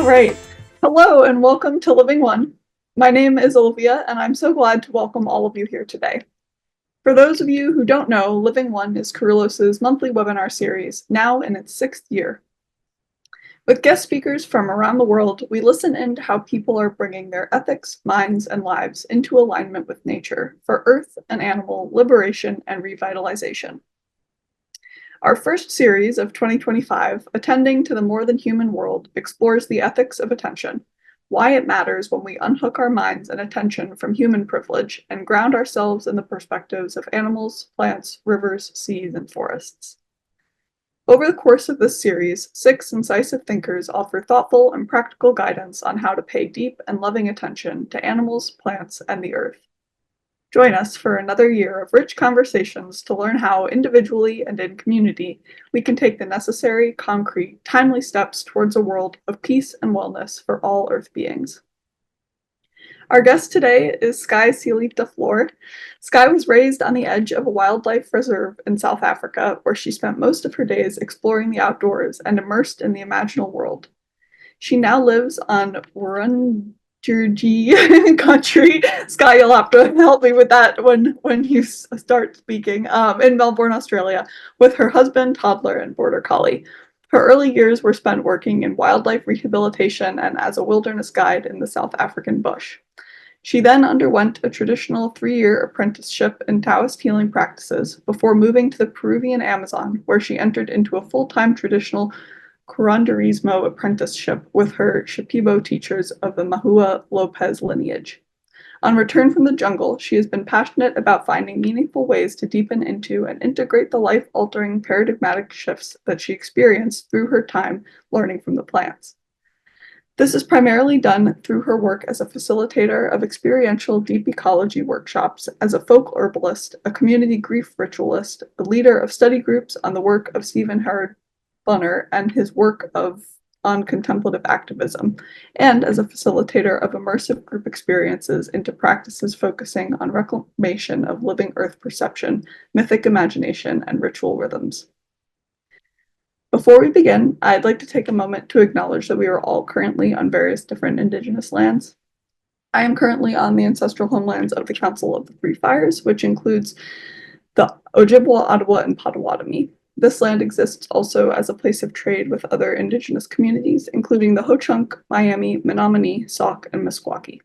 right. Hello and welcome to Living One. My name is Olivia, and I'm so glad to welcome all of you here today. For those of you who don't know, Living One is Carulos's monthly webinar series, now in its 6th year. With guest speakers from around the world, we listen into how people are bringing their ethics, minds, and lives into alignment with nature for earth and animal liberation and revitalization. Our first series of 2025, Attending to the More Than Human World, explores the ethics of attention, why it matters when we unhook our minds and attention from human privilege and ground ourselves in the perspectives of animals, plants, rivers, seas, and forests. Over the course of this series, 6 incisive thinkers offer thoughtful and practical guidance on how to pay deep and loving attention to animals, plants, and the earth. Join us for another year of rich conversations to learn how, individually and in community, we can take the necessary, concrete, timely steps towards a world of peace and wellness for all Earth beings. Our guest today is Skye Cielita Flor. Skye was raised on the edge of a wildlife reserve in South Africa, where she spent most of her days exploring the outdoors and immersed in the imaginal world. She now lives on Wurundjeri country. Skye, you'll have to help me with that when you start speaking. In Melbourne, Australia, with her husband, toddler, and border collie. Her early years were spent working in wildlife rehabilitation and as a wilderness guide in the South African bush. She then underwent a traditional 3-year apprenticeship in Taoist healing practices before moving to the Peruvian Amazon, where she entered into a full-time traditional curanderismo apprenticeship with her Shipibo teachers of the Mahua Lopez lineage. On return from the jungle, she has been passionate about finding meaningful ways to deepen into and integrate the life-altering paradigmatic shifts that she experienced through her time learning from the plants. This is primarily done through her work as a facilitator of experiential deep ecology workshops, as a folk herbalist, a community grief ritualist, the leader of study groups on the work of Stephen Howard Bunner and his work on contemplative activism, and as a facilitator of immersive group experiences into practices focusing on reclamation of living earth perception, mythic imagination, and ritual rhythms. Before we begin, I'd like to take a moment to acknowledge that we are all currently on various different Indigenous lands. I am currently on the ancestral homelands of the Council of the Three Fires, which includes the Ojibwa, Ottawa, and Potawatomi. This land exists also as a place of trade with other Indigenous communities, including the Ho-Chunk, Miami, Menominee, Sauk, and Meskwaki.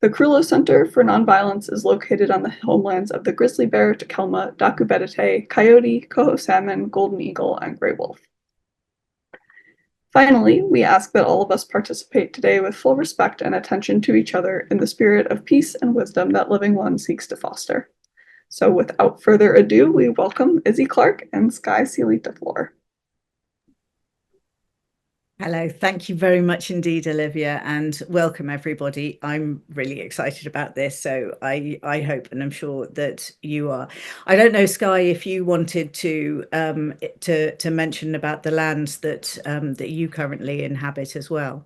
The Krulo Center for Nonviolence is located on the homelands of the grizzly bear, Takelma, Daku Bedite, coyote, coho salmon, golden eagle, and gray wolf. Finally, we ask that all of us participate today with full respect and attention to each other in the spirit of peace and wisdom that Living One seeks to foster. So without further ado, we welcome Izzy Clark and Skye Cielita Flor. Hello, thank you very much indeed, Olivia, and welcome everybody. I'm really excited about this, so I hope and I'm sure that you are. I don't know, Skye, if you wanted to mention about the lands that that you currently inhabit as well.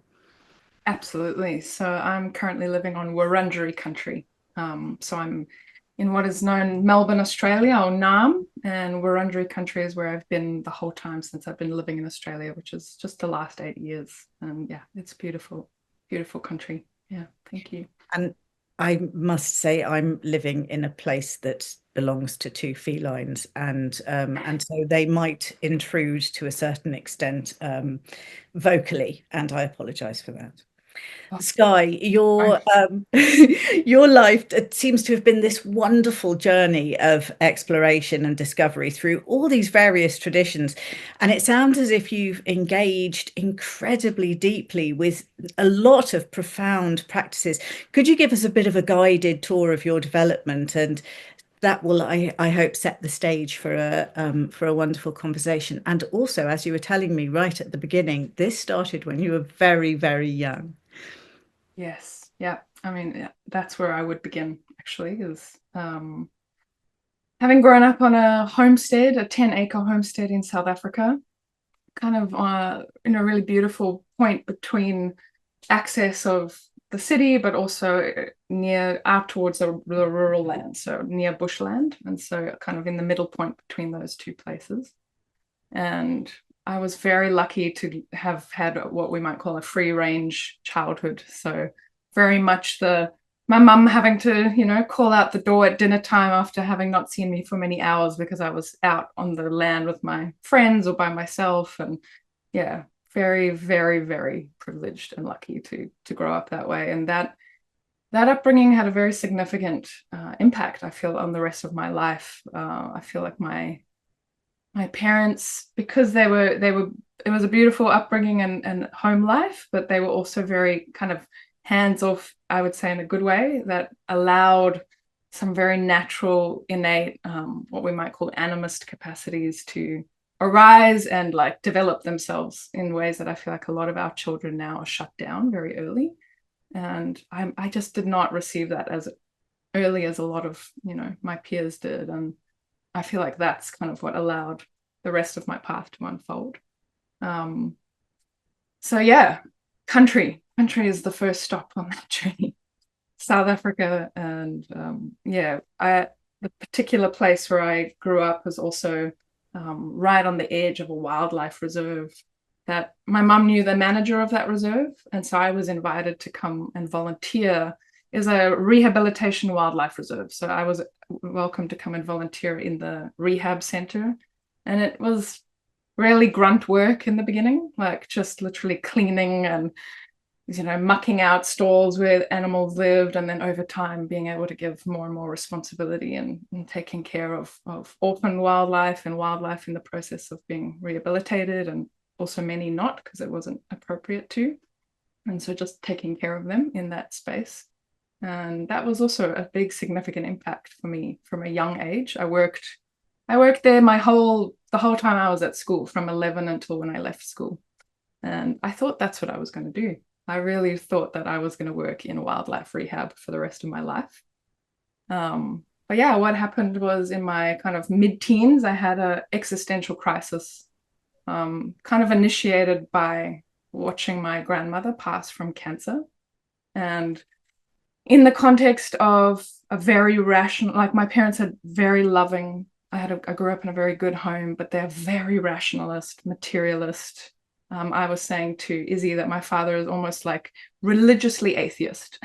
Absolutely. So I'm currently living on Wurundjeri country. So I'm in what is known Melbourne, Australia, or Naarm, and Wurundjeri country is where I've been the whole time since I've been living in Australia, which is just the last 8 years. Yeah, it's beautiful, beautiful country. Yeah, thank you. And I must say I'm living in a place that belongs to 2 felines, and so they might intrude to a certain extent vocally, and I apologize for that. Skye, your your life seems to have been this wonderful journey of exploration and discovery through all these various traditions, and it sounds as if you've engaged incredibly deeply with a lot of profound practices. Could you give us a bit of a guided tour of your development, and that will, I hope, set the stage for a wonderful conversation. And also, as you were telling me right at the beginning, this started when you were very, very young. Yes, yeah. I mean, that's where I would begin, actually, is having grown up on a homestead, a 10-acre homestead in South Africa, kind of in a really beautiful point between access of the city, but also near out towards the rural land, so near bushland, and so kind of in the middle point between those 2 places. And I was very lucky to have had what we might call a free range childhood. So very much my mum having to, call out the door at dinner time after having not seen me for many hours because I was out on the land with my friends or by myself. And yeah, very, very, very privileged and lucky to grow up that way. And that upbringing had a very significant impact, I feel, on the rest of my life. I feel like my parents, because it was a beautiful upbringing and home life, but they were also very kind of hands off, I would say, in a good way, that allowed some very natural, innate, what we might call animist capacities to arise and like develop themselves in ways that I feel like a lot of our children now are shut down very early. And I just did not receive that as early as a lot of, my peers did. And I feel like that's kind of what allowed the rest of my path to unfold. So yeah, country is the first stop on that journey. South Africa. And the particular place where I grew up is also right on the edge of a wildlife reserve that my mum knew the manager of that reserve. And so I was invited to come and volunteer. Is a rehabilitation wildlife reserve. So I was welcome to come and volunteer in the rehab center. And it was really grunt work in the beginning, like just literally cleaning and, mucking out stalls where animals lived. And then over time, being able to give more and more responsibility and taking care of orphan wildlife and wildlife in the process of being rehabilitated, and also many not because it wasn't appropriate to. And so just taking care of them in that space. And that was also a big significant impact for me from a young age. I worked there the whole time I was at school, from 11 until when I left school. And I thought that's what I was going to do. I really thought that I was going to work in wildlife rehab for the rest of my life. But yeah, what happened was in my kind of mid-teens, I had an existential crisis, kind of initiated by watching my grandmother pass from cancer. And in the context of a very rational, like my parents had very loving, I grew up in a very good home, but they're very rationalist, materialist. I was saying to Izzy that my father is almost like religiously atheist.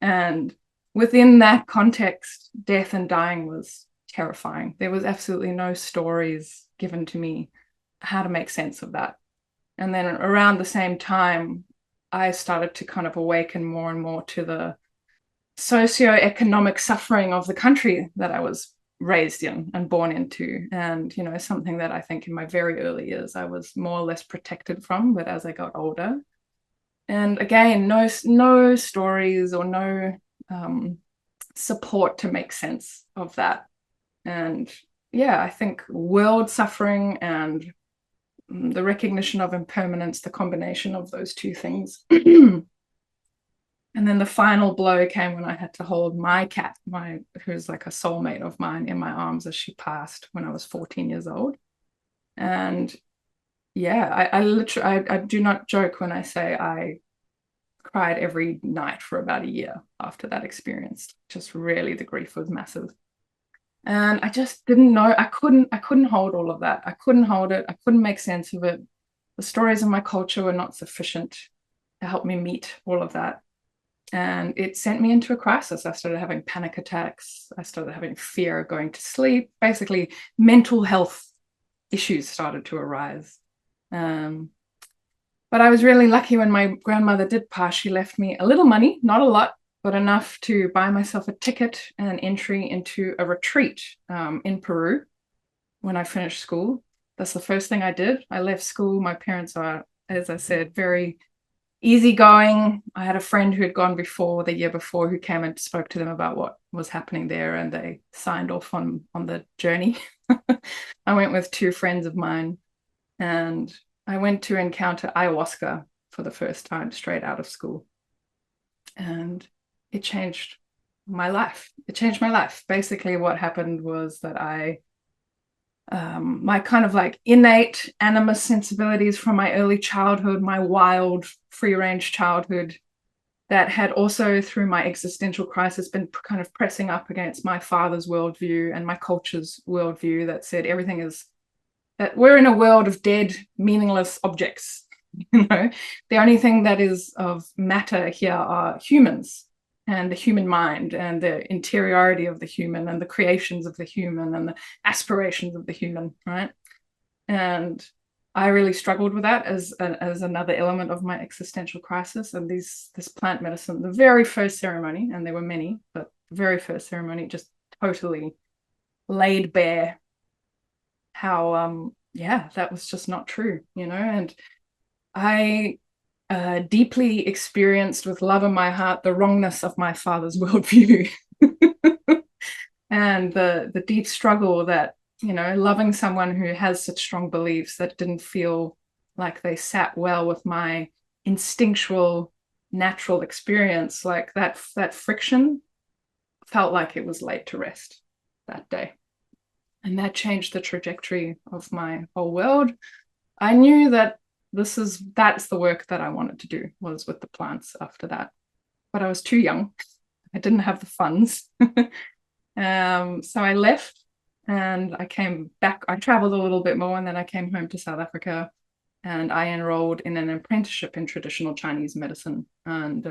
And within that context, death and dying was terrifying. There was absolutely no stories given to me how to make sense of that. And then around the same time, I started to kind of awaken more and more to the socioeconomic suffering of the country that I was raised in and born into. And, something that I think in my very early years, I was more or less protected from, but as I got older, and again, no stories or no support to make sense of that. And yeah, I think world suffering and the recognition of impermanence, the combination of those two things. And then the final blow came when I had to hold my cat, who's like a soulmate of mine, in my arms as she passed when I was 14 years old. And yeah, I do not joke when I say I cried every night for about a year after that experience. Just really, the grief was massive. And I just didn't know, I couldn't hold all of that. I couldn't hold it. I couldn't make sense of it. The stories in my culture were not sufficient to help me meet all of that. And it sent me into a crisis. I started having panic attacks. I started having fear going to sleep. Basically, mental health issues started to arise. But I was really lucky when my grandmother did pass. She left me a little money, not a lot, but enough to buy myself a ticket and an entry into a retreat in Peru when I finished school. That's the first thing I did. I left school. My parents are, as I said, very easygoing. I had a friend who had gone before, the year before, who came and spoke to them about what was happening there, and they signed off on the journey. I went with two friends of mine, and I went to encounter ayahuasca for the first time straight out of school. And it changed my life. It changed my life. Basically, what happened was that my kind of like innate animus sensibilities from my early childhood, my wild, free-range childhood, that had also, through my existential crisis, been kind of pressing up against my father's worldview and my culture's worldview that said everything is that we're in a world of dead, meaningless objects. You know, the only thing that is of matter here are humans and the human mind and the interiority of the human and the creations of the human and the aspirations of the human, right? And I really struggled with that as another element of my existential crisis. And this plant medicine, the very first ceremony, and there were many, but the very first ceremony just totally laid bare how yeah, that was just not true, you know. And I deeply experienced with love in my heart the wrongness of my father's worldview and the deep struggle that, you know, loving someone who has such strong beliefs that didn't feel like they sat well with my instinctual natural experience, like that friction felt like it was laid to rest that day. And that changed the trajectory of my whole world. I knew that that's the work that I wanted to do, was with the plants after that. But I was too young. I didn't have the funds. So I left and I came back. I traveled a little bit more and then I came home to South Africa and I enrolled in an apprenticeship in traditional Chinese medicine. And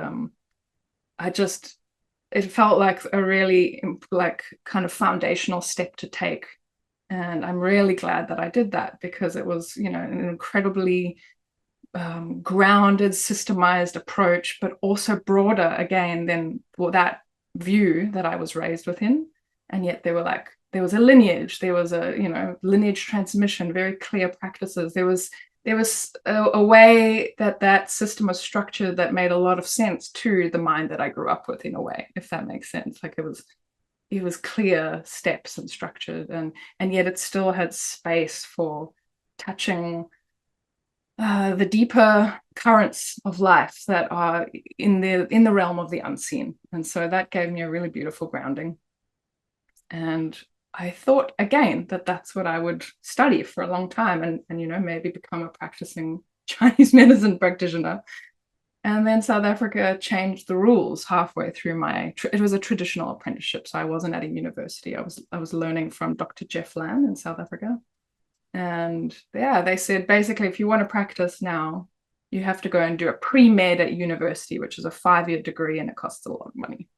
it felt like a really like kind of foundational step to take. And I'm really glad that I did that, because it was, you know, an incredibly grounded, systemized approach, but also broader again than that view that I was raised within. And yet there was a lineage, there was a, you know, lineage transmission, very clear practices. There was a way that system was structured that made a lot of sense to the mind that I grew up with, in a way, if that makes sense. Like it was clear steps and structured, and yet it still had space for touching the deeper currents of life that are in the realm of the unseen. And so that gave me a really beautiful grounding. And I thought again that that's what I would study for a long time, and you know, maybe become a practicing Chinese medicine practitioner. And then South Africa changed the rules halfway through it was a traditional apprenticeship, so I wasn't at a university. I was learning from Dr. Jeff Lan in South Africa. And yeah, they said basically, if you want to practice now, you have to go and do a pre-med at university, which is a 5-year degree, and it costs a lot of money.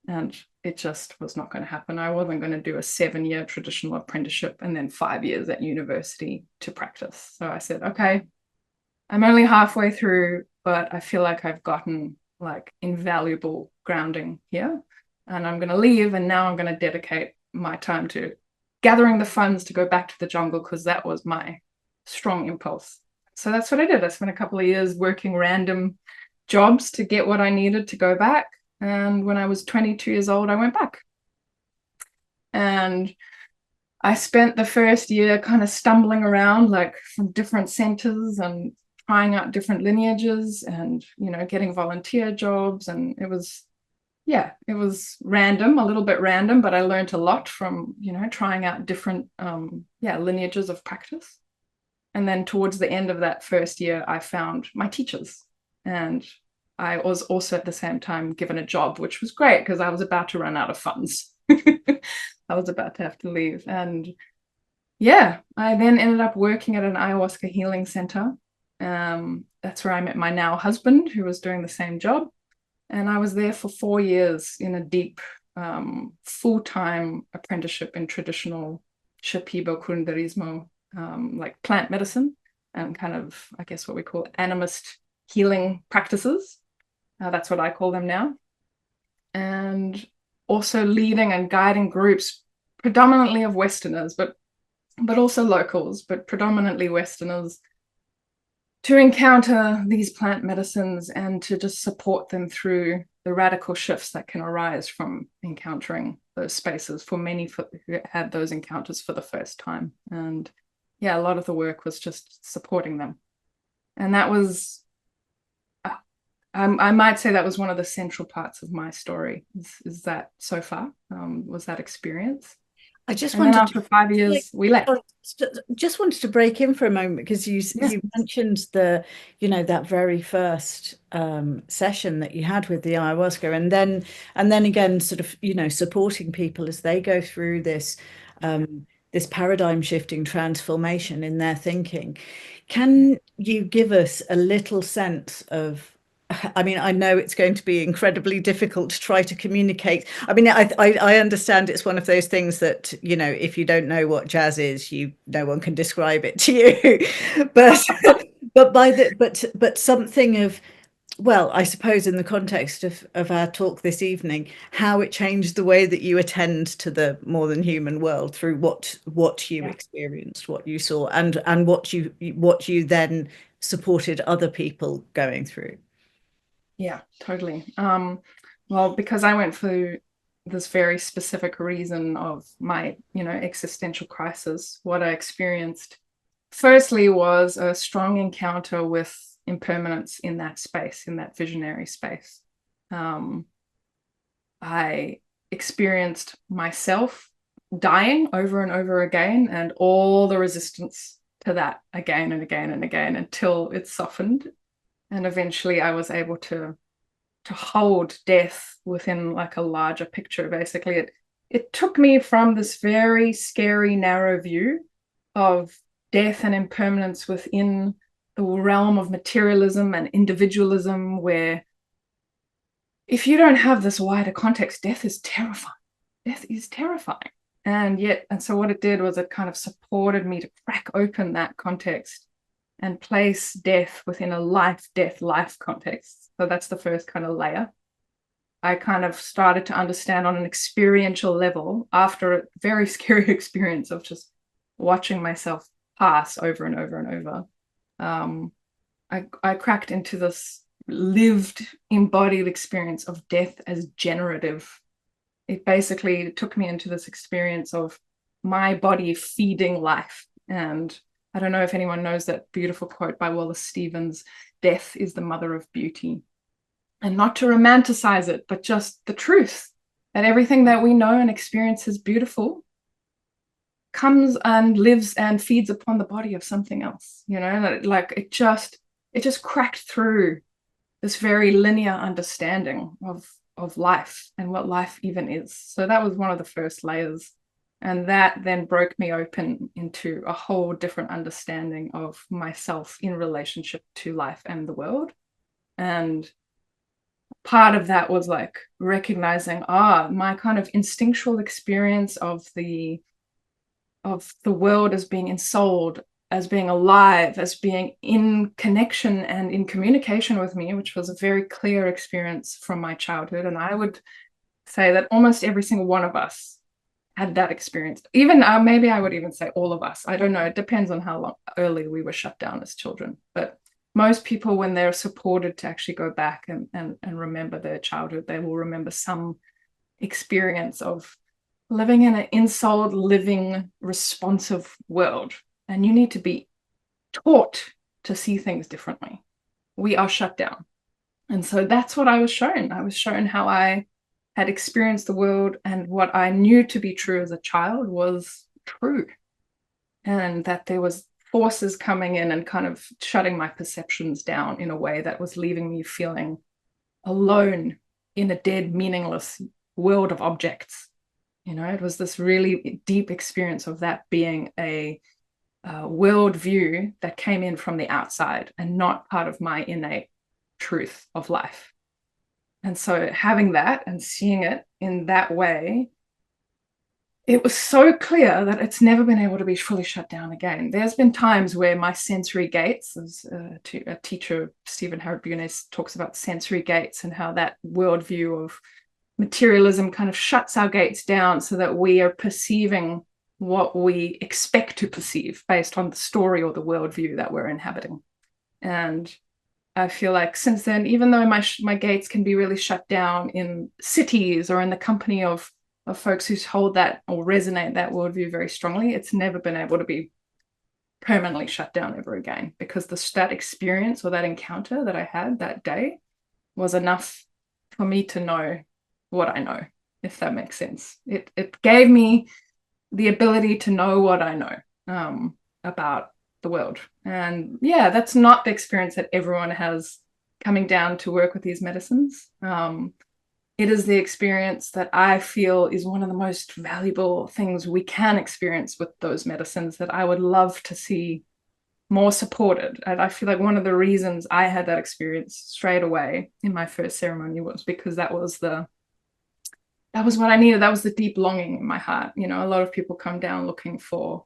And it just was not going to happen. I wasn't going to do a 7-year traditional apprenticeship and then 5 years at university to practice. So I said, okay, I'm only halfway through, but I feel like I've gotten like invaluable grounding here, and I'm going to leave. And now I'm going to dedicate my time to gathering the funds to go back to the jungle, because that was my strong impulse. So that's what I did. I spent a couple of years working random jobs to get what I needed to go back. And when I was 22 years old, I went back. And I spent the first year kind of stumbling around, like from different centers and trying out different lineages and, you know, getting volunteer jobs. And it was random, a little bit random, but I learned a lot from, you know, trying out different lineages of practice. And then towards the end of that first year, I found my teachers. And I was also at the same time given a job, which was great because I was about to run out of funds. I was about to have to leave. And yeah, I then ended up working at an ayahuasca healing center. That's where I met my now husband, who was doing the same job. And I was there for 4 years in a deep, full-time apprenticeship in traditional Shipibo Curanderismo, like plant medicine and kind of, I guess, what we call animist healing practices. That's what I call them now. And also leading and guiding groups, predominantly of Westerners, but also locals, but predominantly Westerners, to encounter these plant medicines and to just support them through the radical shifts that can arise from encountering those spaces for many who had those encounters for the first time. And yeah, a lot of the work was just supporting them. And that was, I might say that was one of the central parts of my story, is that so far, was that experience. I just wanted after 5 years, we left. Just wanted to break in for a moment because you mentioned that very first session that you had with the ayahuasca, and then again, sort of, supporting people as they go through this this paradigm shifting transformation in their thinking. Can you give us a little sense of, I mean, I know it's going to be incredibly difficult to try to communicate. I mean, I understand it's one of those things that, you know, if you don't know what jazz is, no one can describe it to you. but but something of, well, I suppose in the context of our talk this evening, how it changed the way that you attend to the more than human world through what you experienced, what you saw, and what you then supported other people going through. Yeah, totally. Well, because I went through this very specific reason of my, existential crisis, what I experienced firstly was a strong encounter with impermanence in that space, in that visionary space. I experienced myself dying over and over again, and all the resistance to that again and again and again until it softened. And eventually I was able to hold death within like a larger picture. Basically, it took me from this very scary, narrow view of death and impermanence within the realm of materialism and individualism, where if you don't have this wider context, death is terrifying. Death is terrifying. And so what it did was it kind of supported me to crack open that context and place death within a life context. So that's the first kind of layer. I kind of started to understand on an experiential level after a very scary experience of just watching myself pass over and over and over. I cracked into this lived, embodied experience of death as generative. It basically took me into this experience of my body feeding life. And I don't know if anyone knows that beautiful quote by Wallace Stevens, "Death is the mother of beauty." And not to romanticize it, but just the truth that everything that we know and experience as beautiful comes and lives and feeds upon the body of something else, like it just cracked through this very linear understanding of life and what life even is. So that was one of the first layers. And that then broke me open into a whole different understanding of myself in relationship to life and the world. And part of that was like recognizing, my kind of instinctual experience of the world as being ensouled, as being alive, as being in connection and in communication with me, which was a very clear experience from my childhood. And I would say that almost every single one of us had that experience. Even maybe I would even say all of us. I don't know. It depends on how early we were shut down as children. But most people, when they're supported to actually go back and remember their childhood, they will remember some experience of living in an ensouled, living, responsive world. And you need to be taught to see things differently. We are shut down. And so that's what I was shown. I was shown how I had experienced the world, and what I knew to be true as a child was true. And that there was forces coming in and kind of shutting my perceptions down in a way that was leaving me feeling alone in a dead, meaningless world of objects. It was this really deep experience of that being a world view that came in from the outside and not part of my innate truth of life. And so having that and seeing it in that way, it was so clear that it's never been able to be fully shut down again. There's been times where my sensory gates, as a teacher, Stephen Harabune, talks about sensory gates and how that worldview of materialism kind of shuts our gates down so that we are perceiving what we expect to perceive based on the story or the worldview that we're inhabiting. And I feel like since then, even though my gates can be really shut down in cities or in the company of folks who hold that or resonate that worldview very strongly, it's never been able to be permanently shut down ever again, because that experience or that encounter that I had that day was enough for me to know what I know, if that makes sense. It gave me the ability to know what I know about the world. And yeah, that's not the experience that everyone has coming down to work with these medicines. it is the experience that I feel is one of the most valuable things we can experience with those medicines, that I would love to see more supported. And I feel like one of the reasons I had that experience straight away in my first ceremony was because that was what I needed. That was the deep longing in my heart. You know, a lot of people come down looking for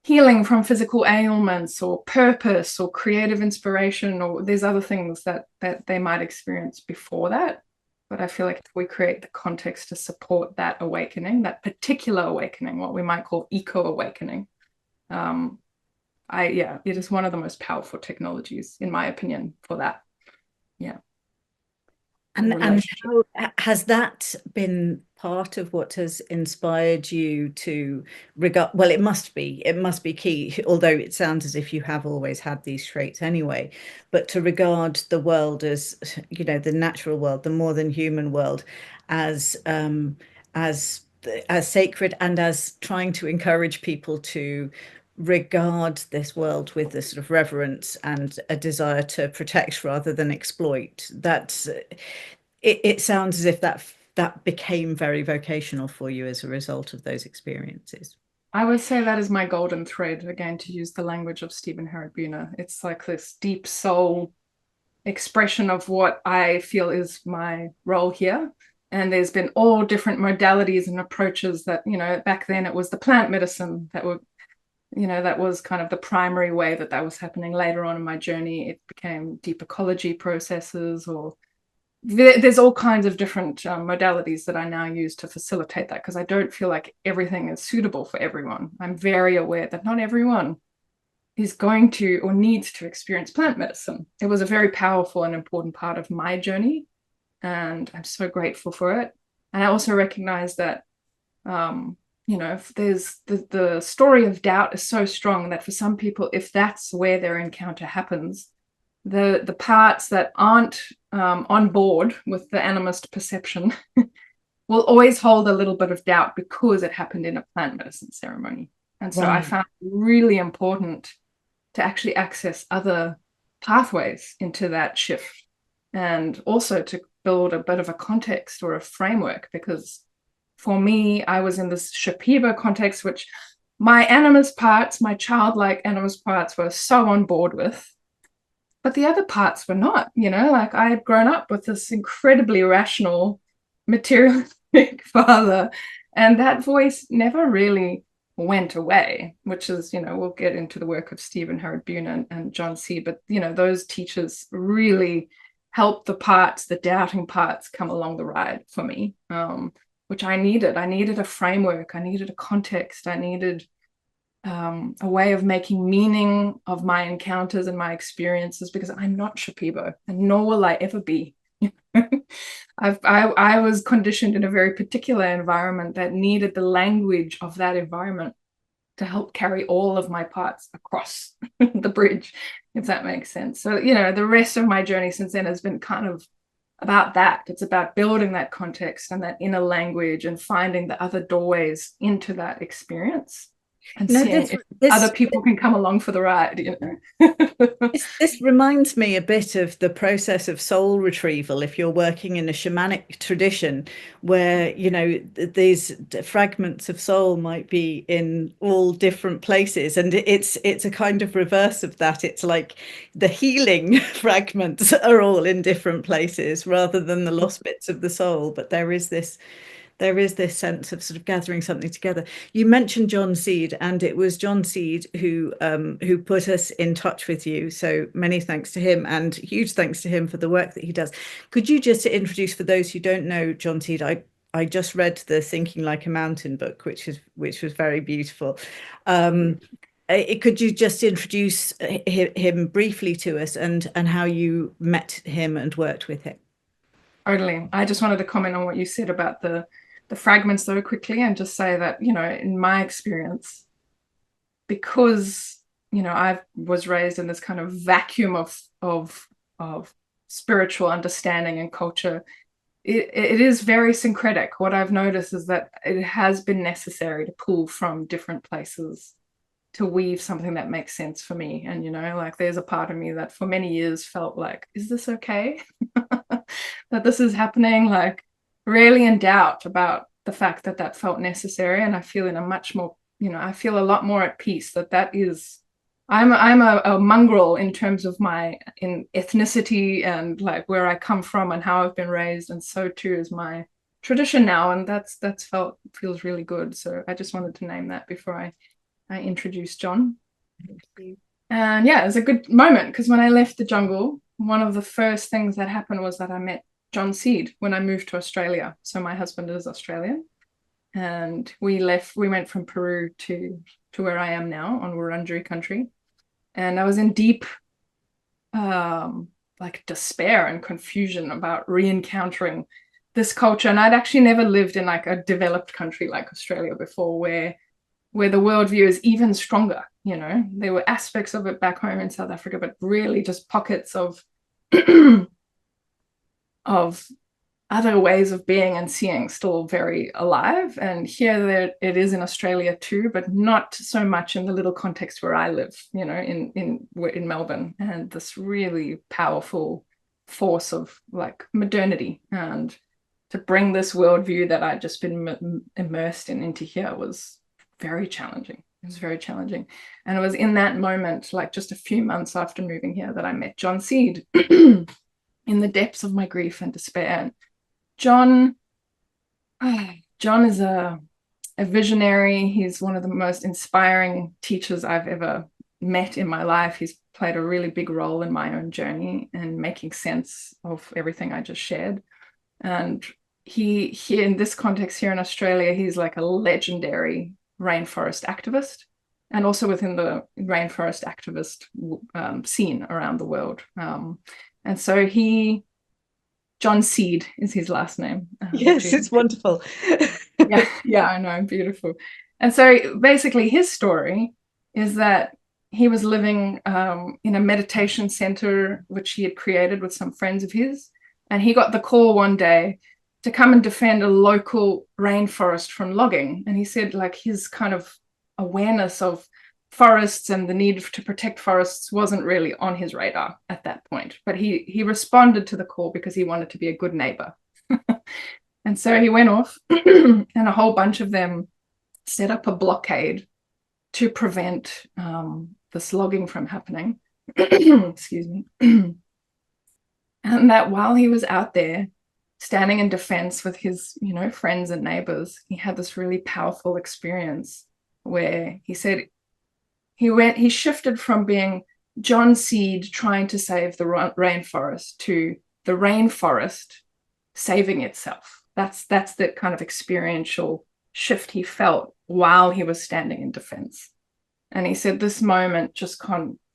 healing from physical ailments or purpose or creative inspiration, or there's other things that they might experience before that. But I feel like if we create the context to support that awakening, that particular awakening, what we might call eco-awakening, it is one of the most powerful technologies, in my opinion, for that. Yeah. And how has that been part of what has inspired you to regard, well, it must be key, although it sounds as if you have always had these traits anyway, but to regard the world as, you know, the natural world, the more than human world, as sacred, and as trying to encourage people to regard this world with a sort of reverence and a desire to protect rather than exploit. That's it sounds as if that became very vocational for you as a result of those experiences. I would say that is my golden thread, again, to use the language of Stephen Herod-Buehner. It's like this deep soul expression of what I feel is my role here. And there's been all different modalities and approaches that, you know, back then it was the plant medicine that would, you know, that was kind of the primary way that was happening. Later on in my journey, it became deep ecology processes, or there's all kinds of different modalities that I now use to facilitate that, because I don't feel like everything is suitable for everyone. I'm very aware that not everyone is going to or needs to experience plant medicine. It was a very powerful and important part of my journey, and I'm so grateful for it. And I also recognize that, you know, if there's the story of doubt is so strong that for some people, if that's where their encounter happens, the parts that aren't on board with the animist perception will always hold a little bit of doubt because it happened in a plant medicine ceremony. And so I found it really important to actually access other pathways into that shift, and also to build a bit of a context or a framework, because for me, I was in this Shipibo context, which my animist parts, my childlike animist parts, were so on board with. But the other parts were not, you know, like I had grown up with this incredibly rational, materialistic father, and that voice never really went away, which is, you know, we'll get into the work of Stephen Herod-Buehner and John C. But, you know, those teachers really helped the doubting parts come along the ride for me, which I needed. I needed a framework. I needed a context. I needed a way of making meaning of my encounters and my experiences, because I'm not Shipibo, and nor will I ever be. I was conditioned in a very particular environment that needed the language of that environment to help carry all of my parts across the bridge, if that makes sense. So, you know, the rest of my journey since then has been kind of about that. It's about building that context and that inner language and finding the other doorways into that experience, and seeing if other people can come along for the ride, you know. This reminds me a bit of the process of soul retrieval if you're working in a shamanic tradition, where, you know, these fragments of soul might be in all different places, and it's a kind of reverse of that. It's like the healing fragments are all in different places rather than the lost bits of the soul, but there is this sense of sort of gathering something together. You mentioned John Seed, and it was John Seed who put us in touch with you. So many thanks to him, and huge thanks to him for the work that he does. Could you just introduce, for those who don't know John Seed, I just read the Thinking Like a Mountain book, which was very beautiful. Could you just introduce him briefly to us, and how you met him and worked with him? Totally. I just wanted to comment on what you said about the fragments though quickly, and just say that, you know, in my experience, because, you know, I was raised in this kind of vacuum of spiritual understanding and culture, it is very syncretic. What I've noticed is that it has been necessary to pull from different places to weave something that makes sense for me. And, you know, like there's a part of me that for many years felt like, is this okay? That this is happening? Like, really in doubt about the fact that that felt necessary. And I feel in a much more, I feel a lot more at peace that is, I'm a mongrel in terms of in ethnicity and like where I come from and how I've been raised, and so too is my tradition now, and feels really good. So I just wanted to name that before I introduce John. And yeah, it was a good moment because when I left the jungle, one of the first things that happened was that I met John Seed when I moved to Australia. So my husband is Australian, and we went from Peru to where I am now on Wurundjeri country. And I was in deep like despair and confusion about re-encountering this culture. And I'd actually never lived in like a developed country like Australia before, where the worldview is even stronger. There were aspects of it back home in South Africa, but really just pockets of of other ways of being and seeing still very alive. And here it is in Australia too, but not so much in the little context where I live, in Melbourne. And this really powerful force of like modernity, and to bring this worldview that I'd just been immersed into here was very challenging. It was very challenging. And it was in that moment, like just a few months after moving here, that I met John Seed in the depths of my grief and despair. John is a visionary. He's one of the most inspiring teachers I've ever met in my life. He's played a really big role in my own journey and making sense of everything I just shared. And he in this context here in Australia, he's like a legendary rainforest activist, and also within the rainforest activist scene around the world. And so John Seed is his last name. Yes, it's wonderful. yeah, I know, beautiful. And so basically his story is that he was living in a meditation center, which he had created with some friends of his. And he got the call one day to come and defend a local rainforest from logging. And he said like his kind of awareness of forests and the need to protect forests wasn't really on his radar at that point. But he responded to the call because he wanted to be a good neighbor. And so he went off and a whole bunch of them set up a blockade to prevent this logging from happening. Excuse me. And that while he was out there standing in defense with his, friends and neighbors, he had this really powerful experience where he said he shifted from being John Seed trying to save the rainforest to the rainforest saving itself. That's the kind of experiential shift he felt while he was standing in defense. And he said this moment just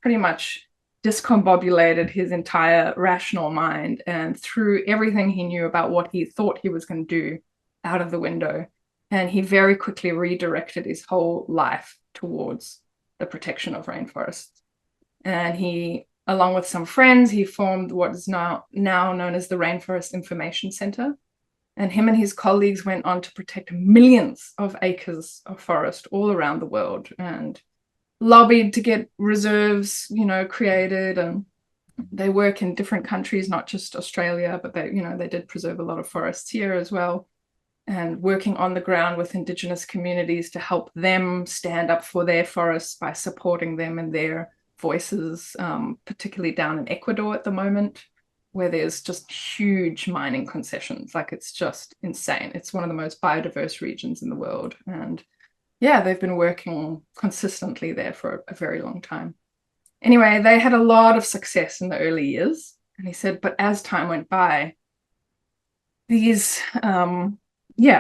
pretty much discombobulated his entire rational mind and threw everything he knew about what he thought he was going to do out of the window. And he very quickly redirected his whole life towards the protection of rainforests. And he, along with some friends, he formed what is now known as the Rainforest Information Center. And him and his colleagues went on to protect millions of acres of forest all around the world, and lobbied to get reserves, created. And they work in different countries, not just Australia, but they did preserve a lot of forests here as well, and working on the ground with Indigenous communities to help them stand up for their forests by supporting them in their voices, particularly down in Ecuador at the moment, where there's just huge mining concessions. Like, it's just insane. It's one of the most biodiverse regions in the world. And yeah, they've been working consistently there for a very long time. Anyway, they had a lot of success in the early years. And he said, but as time went by, these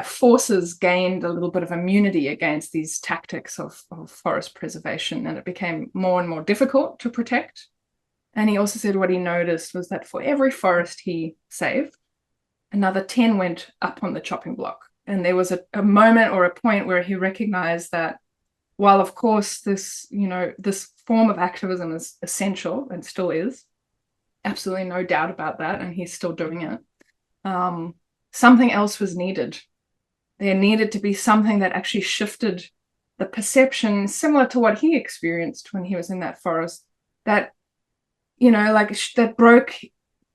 forces gained a little bit of immunity against these tactics of forest preservation, and it became more and more difficult to protect. And he also said what he noticed was that for every forest he saved, another 10 went up on the chopping block. And there was a moment or a point where he recognized that while, of course, this form of activism is essential and still is, absolutely no doubt about that, and he's still doing it, something else was needed. There needed to be something that actually shifted the perception, similar to what he experienced when he was in that forest, that, that broke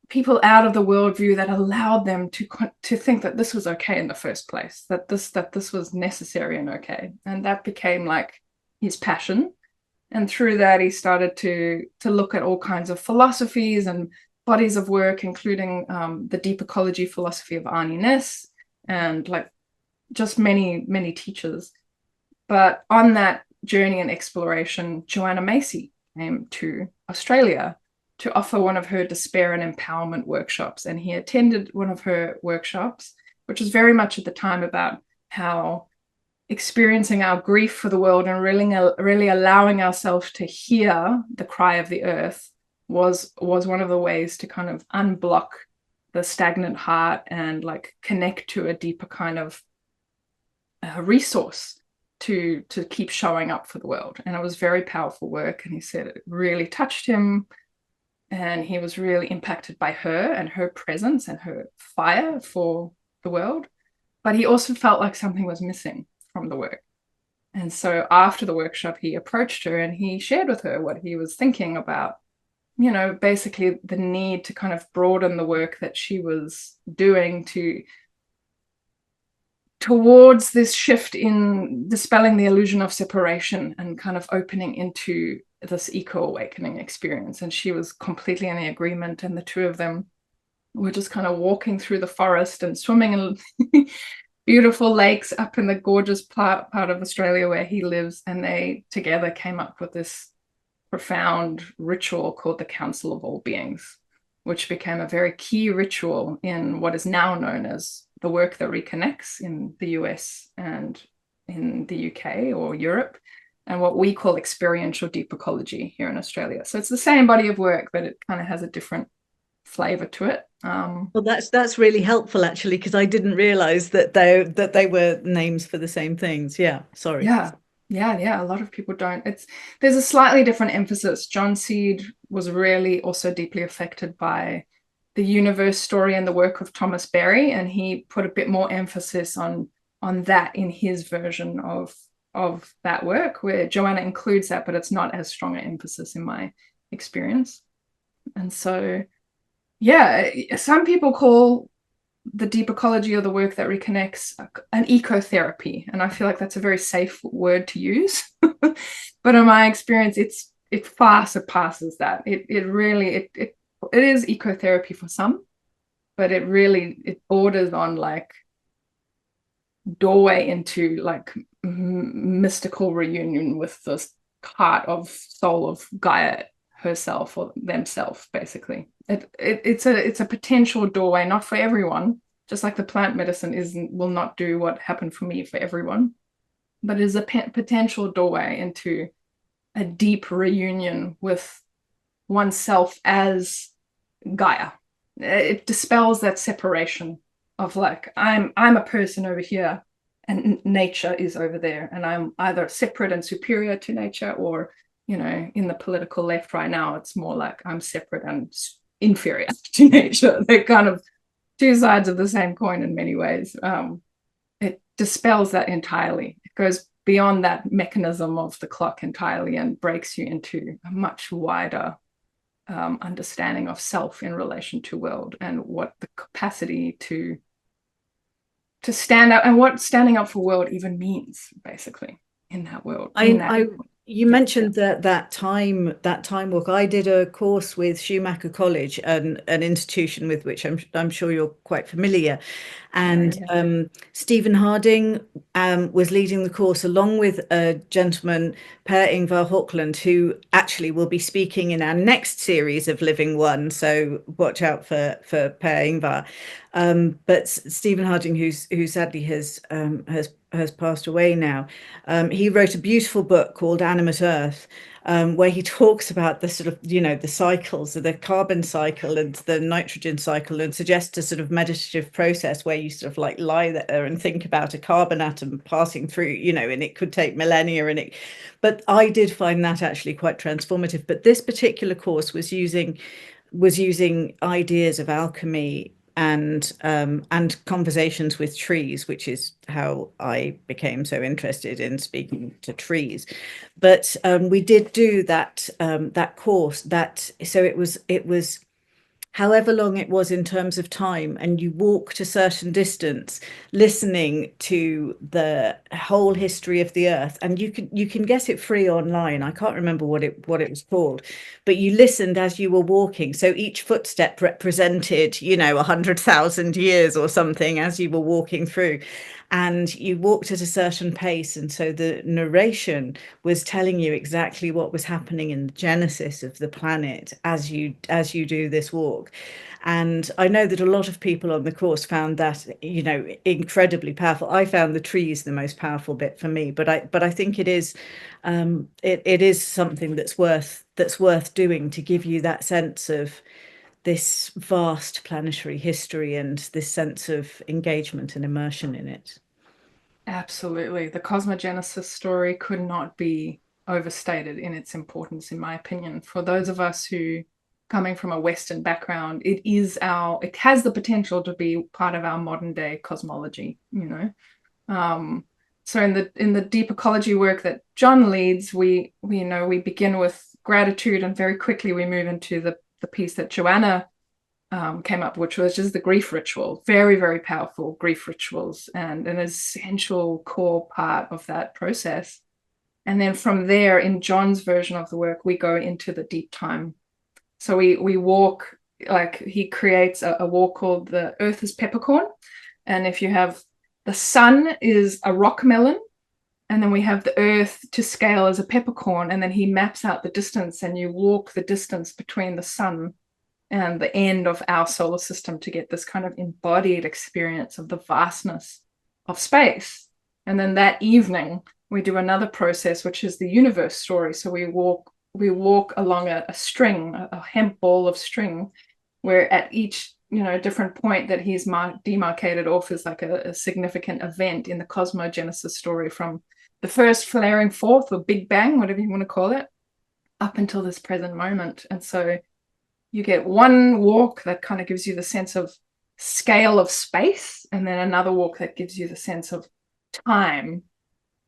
people out of the worldview that allowed them to think that this was okay in the first place, that this was necessary and okay. And that became like his passion. And through that, he started to look at all kinds of philosophies and bodies of work, including the deep ecology philosophy of Animate, and like just many teachers. But on that journey and exploration, Joanna Macy came to Australia to offer one of her despair and empowerment workshops. And he attended one of her workshops, which was very much at the time about how experiencing our grief for the world and really allowing ourselves to hear the cry of the earth was one of the ways to kind of unblock the stagnant heart and like connect to a deeper kind of resource to keep showing up for the world. And it was very powerful work. And he said it really touched him. And he was really impacted by her and her presence and her fire for the world. But he also felt like something was missing from the work. And so after the workshop, he approached her and he shared with her what he was thinking about, you know, basically the need to kind of broaden the work that she was doing towards this shift in dispelling the illusion of separation and kind of opening into this eco-awakening experience. And she was completely in the agreement. And the two of them were just kind of walking through the forest and swimming in beautiful lakes up in the gorgeous part of Australia where he lives. And they together came up with this profound ritual called the Council of All Beings, which became a very key ritual in what is now known as the work that reconnects in the US and in the UK or Europe, and what we call experiential deep ecology here in Australia. So it's the same body of work, but it kind of has a different flavor to it. Well, that's really helpful actually, because I didn't realize that they were names for the same things. Yeah, sorry. Yeah, a lot of people don't. There's a slightly different emphasis. John Seed was really also deeply affected by the universe story and the work of Thomas Berry, and he put a bit more emphasis on that in his version of that work, where Joanna includes that, but it's not as strong an emphasis in my experience. And so, yeah, some people call the deep ecology or the work that reconnects an ecotherapy, and I feel like that's a very safe word to use. But in my experience, it far surpasses that. It is ecotherapy for some, but it borders on like doorway into like mystical reunion with the heart of soul of Gaia herself or themselves. Basically, it's a potential doorway, not for everyone. Just like the plant medicine will not do what happened for me for everyone, but it is a potential doorway into a deep reunion with oneself as Gaia. It dispels that separation of like I'm a person over here and nature is over there, and I'm either separate and superior to nature, or, you know, in the political left right now, it's more like I'm separate and inferior to nature. They're kind of two sides of the same coin in many ways. It dispels that entirely. It goes beyond that mechanism of the clock entirely and breaks you into a much wider understanding of self in relation to world, and what the capacity to stand up and what standing up for world even means, basically, in that world. You mentioned that time walk. I did a course with Schumacher College, an institution with which I'm sure you're quite familiar. And Stephen Harding was leading the course along with a gentleman, Per Ingvar Hawkland, who actually will be speaking in our next series of Living One. So watch out for Per Ingvar. But Stephen Harding, who sadly has passed away now, he wrote a beautiful book called Animate Earth, where he talks about the sort of, you know, the cycles of the carbon cycle and the nitrogen cycle, and suggests a sort of meditative process where you sort of like lie there and think about a carbon atom passing through, you know, and it could take millennia. But I did find that actually quite transformative. But this particular course was using ideas of alchemy and conversations with trees, which is how I became so interested in speaking to trees. But we did do that course. So it was however long it was in terms of time, and you walked a certain distance listening to the whole history of the earth, and you can get it free online. I can't remember what it was called, but you listened as you were walking, so each footstep represented, you know, 100,000 years or something as you were walking through, and you walked at a certain pace, and so the narration was telling you exactly what was happening in the genesis of the planet as you do this walk. And I know that a lot of people on the course found that, you know, incredibly powerful. I found the trees the most powerful bit for me, but I think it is it is something that's worth doing, to give you that sense of this vast planetary history and this sense of engagement and immersion in it. Absolutely. The cosmogenesis story could not be overstated in its importance, in my opinion. For those of us who, coming from a Western background, it has the potential to be part of our modern day cosmology, you know. So in the deep ecology work that John leads, we begin with gratitude, and very quickly we move into the piece that Joanna came up, which was just the grief ritual. Very, very powerful grief rituals, and an essential core part of that process. And then from there, in John's version of the work, we go into the deep time. So we walk, like he creates a walk called the Earth is Peppercorn. And if you have the sun is a rock melon, and then we have the earth to scale as a peppercorn, and then he maps out the distance, and you walk the distance between the sun and the end of our solar system to get this kind of embodied experience of the vastness of space. And then that evening, we do another process, which is the universe story. So we walk along a string, a hemp ball of string, where at each, you know, different point that he's demarcated off is like a significant event in the cosmogenesis story, from the first flaring forth, or Big Bang, whatever you want to call it, up until this present moment. And so you get one walk that kind of gives you the sense of scale of space, and then another walk that gives you the sense of time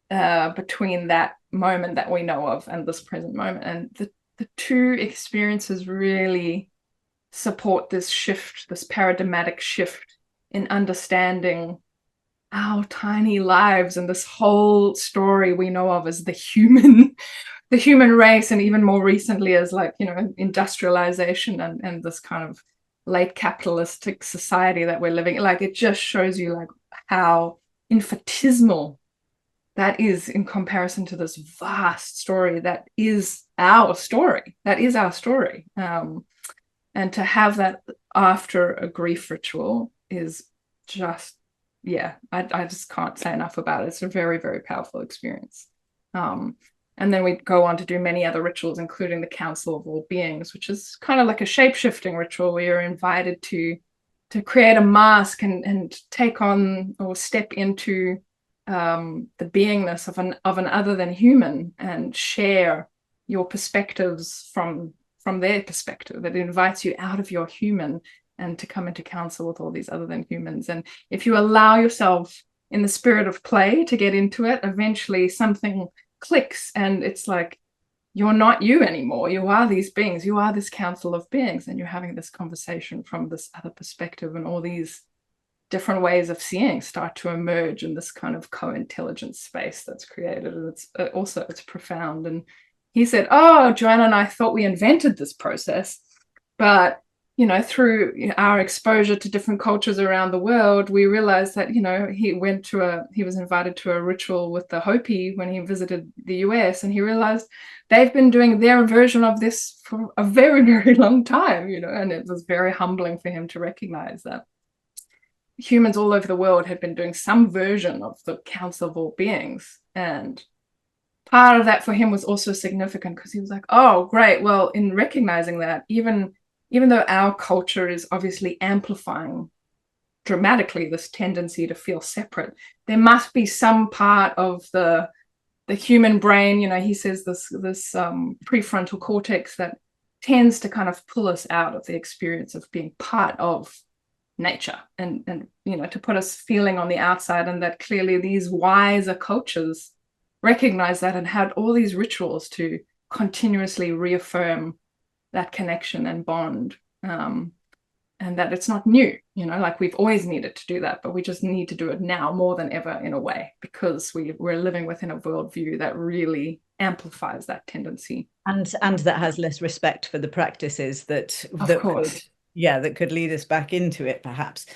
between that moment that we know of and this present moment. And the two experiences really support this shift, this paradigmatic shift in understanding our tiny lives and this whole story we know of as the human race, and even more recently as, like, you know, industrialization and this kind of late capitalistic society that we're living in. Like, it just shows you like how infinitesimal that is in comparison to this vast story that is our story. And to have that after a grief ritual is just, yeah, I just can't say enough about it. It's a very, very powerful experience. And then we go on to do many other rituals, including the Council of All Beings, which is kind of like a shape-shifting ritual where you're invited to create a mask and take on or step into the beingness of an other than human, and share your perspectives from their perspective. It invites you out of your human and to come into council with all these other than humans. And if you allow yourself, in the spirit of play, to get into it, eventually something clicks, and it's like, you're not you anymore. You are these beings. You are this council of beings, and you're having this conversation from this other perspective, and all these different ways of seeing start to emerge in this kind of co-intelligence space that's created. And it's profound. And he said, oh, Joanna and I thought we invented this process, but, you know, through our exposure to different cultures around the world, we realized that, you know, he was invited to a ritual with the Hopi when he visited the US, and he realized they've been doing their version of this for a very, very long time, you know, and it was very humbling for him to recognize that humans all over the world had been doing some version of the Council of All Beings. And part of that for him was also significant, because he was like, oh, great. Well, in recognizing that, even though our culture is obviously amplifying dramatically this tendency to feel separate, there must be some part of the human brain, you know, he says this prefrontal cortex that tends to kind of pull us out of the experience of being part of nature, and you know, to put us feeling on the outside. And that clearly these wiser cultures recognize that and had all these rituals to continuously reaffirm that connection and bond. and that it's not new, like we've always needed to do that, but we just need to do it now more than ever in a way, because we're living within a worldview that really amplifies that tendency. And that has less respect for the practices that course. could lead us back into it, perhaps.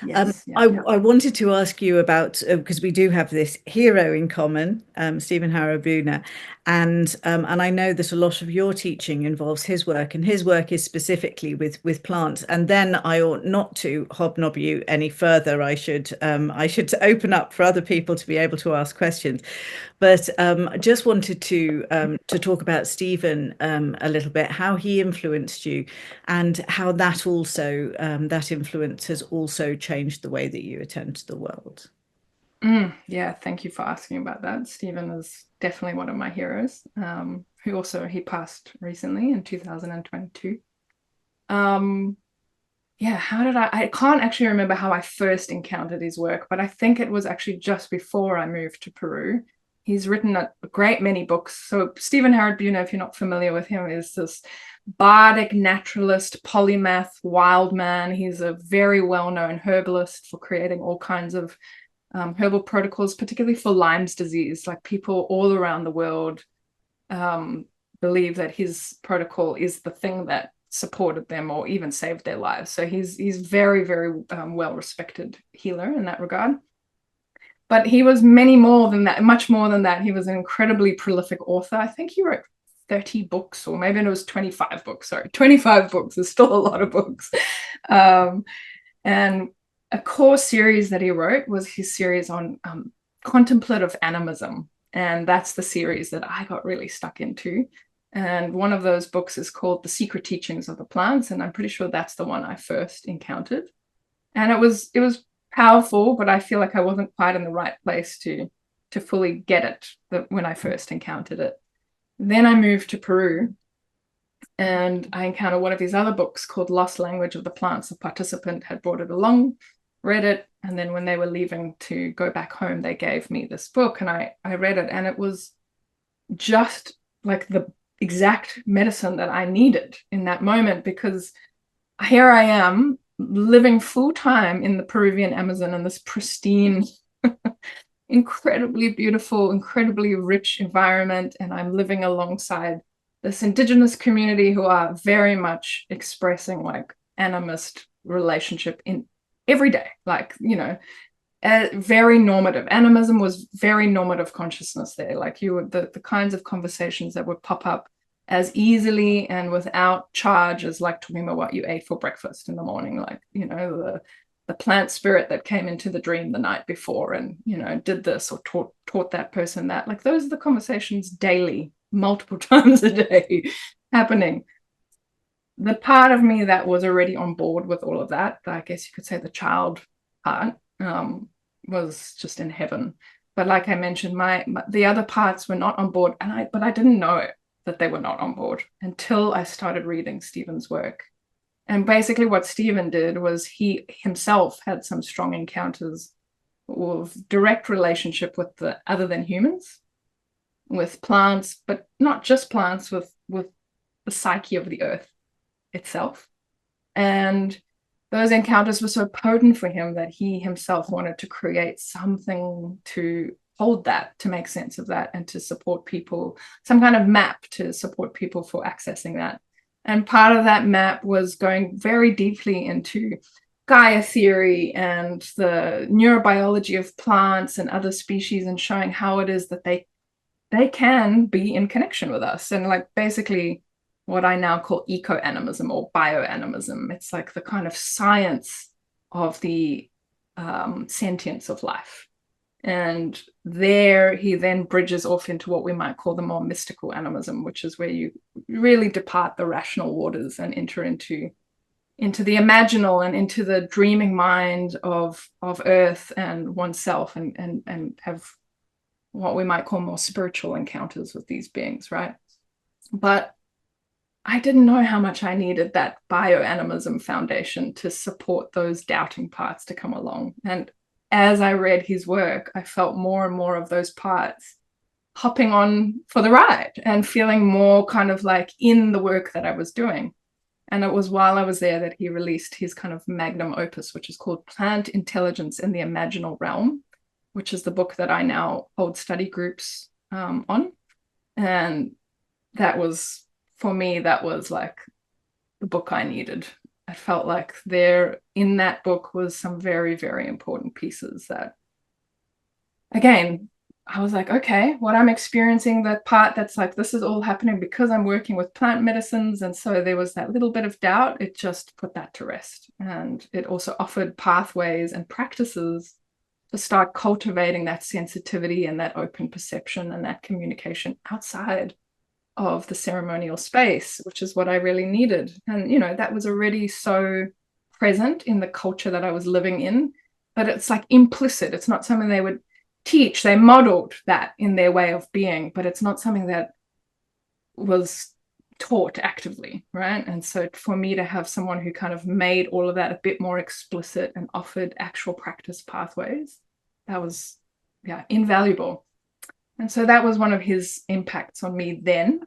Yes. I wanted to ask you about, because we do have this hero in common, Stephen Harabuna, and I know that a lot of your teaching involves his work, and his work is specifically with plants. And then I ought not to hobnob you any further. I should open up for other people to be able to ask questions. But I just wanted to talk about Stephen a little bit, how he influenced you, and how that also that influence has also changed the way that you attend to the world. Yeah, thank you for asking about that. Stephen is definitely one of my heroes. He passed recently in 2022. Yeah, I can't actually remember how I first encountered his work, but I think it was actually just before I moved to Peru. He's written a great many books. So Stephen Harabuna, if you're not familiar with him, is this bardic naturalist, polymath, wild man. He's a very well-known herbalist for creating all kinds of herbal protocols, particularly for Lyme's disease. Like, people all around the world believe that his protocol is the thing that supported them or even saved their lives. So he's very, very well-respected healer in that regard. But he was much more than that. He was an incredibly prolific author. I think he wrote 30 books, or maybe it was 25 books. Sorry, 25 books is still a lot of books. And a core series that he wrote was his series on contemplative animism. And that's the series that I got really stuck into. And one of those books is called The Secret Teachings of the Plants. And I'm pretty sure that's the one I first encountered. And it was powerful, but I feel like I wasn't quite in the right place to fully get it when I first encountered it. Then I moved to Peru, and I encountered one of his other books called Lost Language of the Plants. A participant had brought it along, read it, and then when they were leaving to go back home, they gave me this book, and I read it, and it was just like the exact medicine that I needed in that moment, because here I am living full-time in the Peruvian Amazon in this pristine, incredibly beautiful, incredibly rich environment, and I'm living alongside this indigenous community who are very much expressing like animist relationship in every day, like, very normative. Animism was very normative consciousness there. Like, the kinds of conversations that would pop up as easily and without charge as like talking about what you ate for breakfast in the morning, like, the plant spirit that came into the dream the night before and, did this or taught that person that. Like, those are the conversations daily, multiple times a day happening. The part of me that was already on board with all of that, I guess you could say the child part, was just in heaven. But like I mentioned, the other parts were not on board, but I didn't know it, that they were not on board, until I started reading Stephen's work. And basically what Stephen did was he himself had some strong encounters of direct relationship with the other than humans, with plants, but not just plants, with the psyche of the earth itself. And those encounters were so potent for him that he himself wanted to create something to hold that, to make sense of that, and to support people, some kind of map to support people for accessing that. And part of that map was going very deeply into Gaia theory and the neurobiology of plants and other species, and showing how it is that they can be in connection with us. And like, basically what I now call eco-animism or bioanimism. It's like the kind of science of the sentience of life. And there he then bridges off into what we might call the more mystical animism, which is where you really depart the rational waters and enter into the imaginal and into the dreaming mind of earth and oneself, and have what we might call more spiritual encounters with these beings, right? But I didn't know how much I needed that bioanimism foundation to support those doubting parts to come along. And as I read his work, I felt more and more of those parts hopping on for the ride and feeling more kind of like in the work that I was doing. And it was while I was there that he released his kind of magnum opus, which is called Plant Intelligence in the Imaginal Realm, which is the book that I now hold study groups on. And that was, for me, that was like the book I needed. I felt like there in that book was some very, very important pieces that, again, I was like, okay, what I'm experiencing, that part that's like, this is all happening because I'm working with plant medicines. And so there was that little bit of doubt. It just put that to rest. And it also offered pathways and practices to start cultivating that sensitivity and that open perception and that communication outside of the ceremonial space, which is what I really needed. And, you know, that was already so present in the culture that I was living in, but it's like implicit. It's not something they would teach. They modeled that in their way of being, but it's not something that was taught actively, right? And so for me to have someone who kind of made all of that a bit more explicit and offered actual practice pathways, that was, yeah, invaluable. And so that was one of his impacts on me then.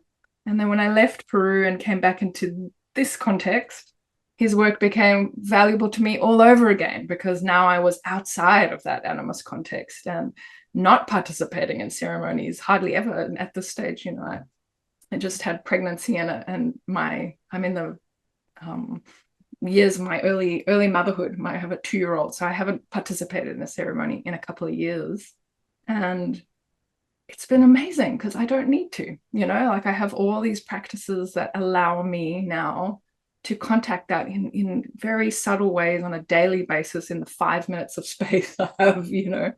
And then when I left Peru and came back into this context, his work became valuable to me all over again, because now I was outside of that animist context and not participating in ceremonies hardly ever at this stage. You know, I just had pregnancy and I'm in the years of my early motherhood. I have a 2-year-old, so I haven't participated in a ceremony in a couple of years. And it's been amazing because I don't need to, you know, like I have all these practices that allow me now to contact that in very subtle ways on a daily basis in the 5 minutes of space I have, you know,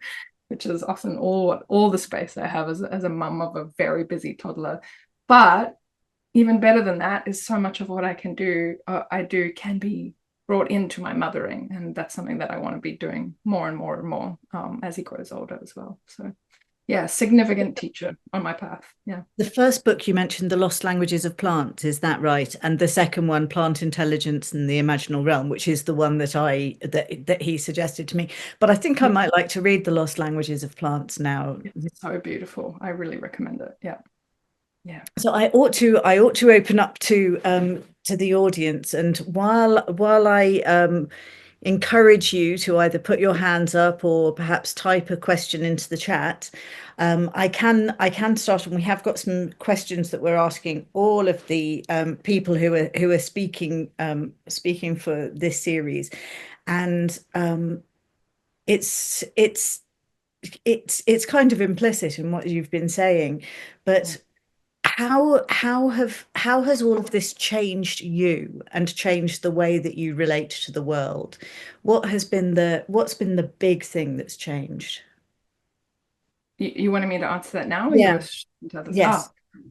which is often all the space I have as a mum of a very busy toddler. But even better than that is so much of what I can do, can be brought into my mothering. And that's something that I want to be doing more and more and more as he grows older as well. So yeah, significant teacher on my path. Yeah. The first book you mentioned, The Lost Languages of Plants, is that right? And the second one, Plant Intelligence in the Imaginal Realm, which is the one that that he suggested to me. But I think I might like to read The Lost Languages of Plants now. It's so beautiful. I really recommend it. Yeah. Yeah. So I ought to open up to the audience, and while I encourage you to either put your hands up or perhaps type a question into the chat, I can start, and we have got some questions that we're asking all of the people who are speaking for this series, and it's kind of implicit in what you've been saying, but how has all of this changed you and changed the way that you relate to the world? What's been the big thing that's changed? You wanted me to answer that now? Or Yeah. Yes. Oh.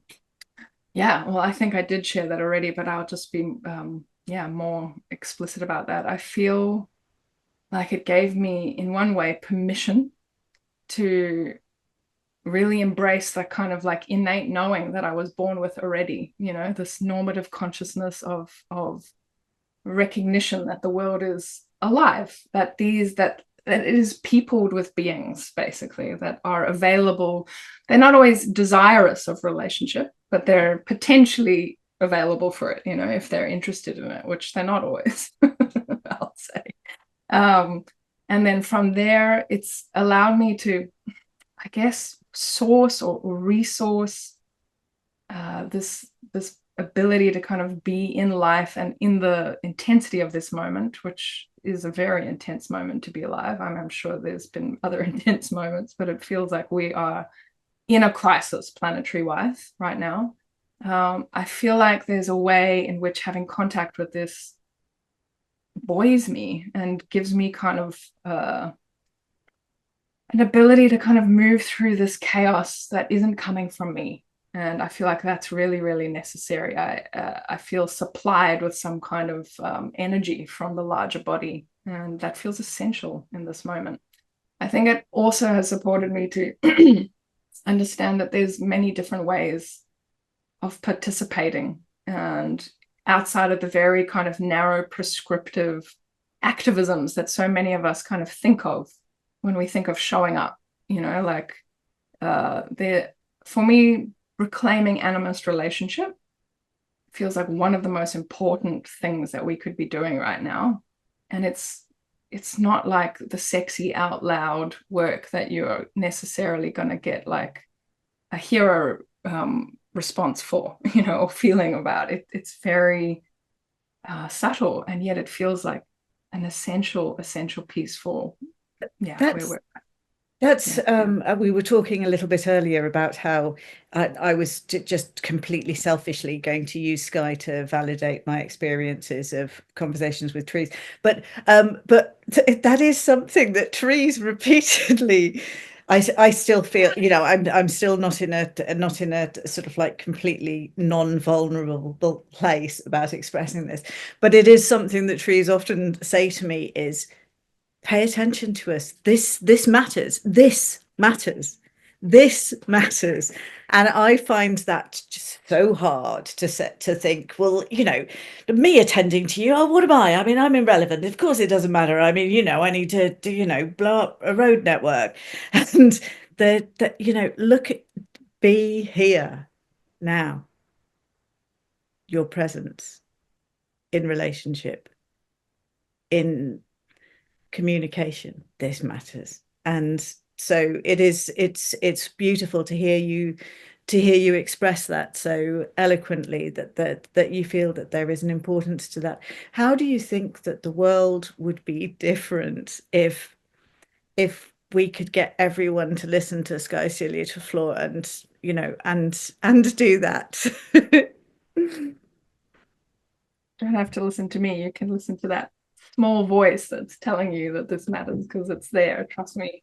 Yeah. Well, I think I did share that already, but I'll just be more explicit about that. I feel like it gave me, in one way, permission to really embrace that kind of like innate knowing that I was born with already, you know, this normative consciousness of recognition that the world is alive, that it is peopled with beings, basically, that are available. They're not always desirous of relationship, but they're potentially available for it, you know, if they're interested in it, which they're not always, I'll say. And then from there, it's allowed me to, I guess, source or resource this ability to kind of be in life and in the intensity of this moment, which is a very intense moment to be alive. I'm sure there's been other intense moments, but it feels like we are in a crisis planetary-wise right now. I feel like there's a way in which having contact with this buoys me and gives me kind of an ability to kind of move through this chaos that isn't coming from me. And I feel like that's really, really necessary. I feel supplied with some kind of energy from the larger body, and that feels essential in this moment. I think it also has supported me to understand that there's many different ways of participating, and outside of the very kind of narrow prescriptive activisms that so many of us kind of think of when we think of showing up, you know, like for me, reclaiming animist relationship feels like one of the most important things that we could be doing right now. And it's not like the sexy out loud work that you're necessarily going to get like a hero response for, or feeling about it. It's very subtle, and yet it feels like an essential piece for where we're at. That's we were talking a little bit earlier about how I was just completely selfishly going to use Skye to validate my experiences of conversations with trees, but that is something that trees repeatedly. I still feel, I'm still not in a sort of like completely non-vulnerable place about expressing this, but it is something that trees often say to me is, pay attention to us. This matters. This matters. This matters. And I find that just so hard to think, well, me attending to you, oh, what am I? I mean, I'm irrelevant. Of course it doesn't matter. I mean, I need to blow up a road network. And look, be here now. Your presence in relationship, in communication, this matters. And so it's beautiful to hear you express that so eloquently, that you feel that there is an importance to that. How do you think that the world would be different if we could get everyone to listen to Skye, Cielita, Flor, and do that? Don't have to listen to me. You can listen to that small voice that's telling you that this matters, because it's there. Trust me.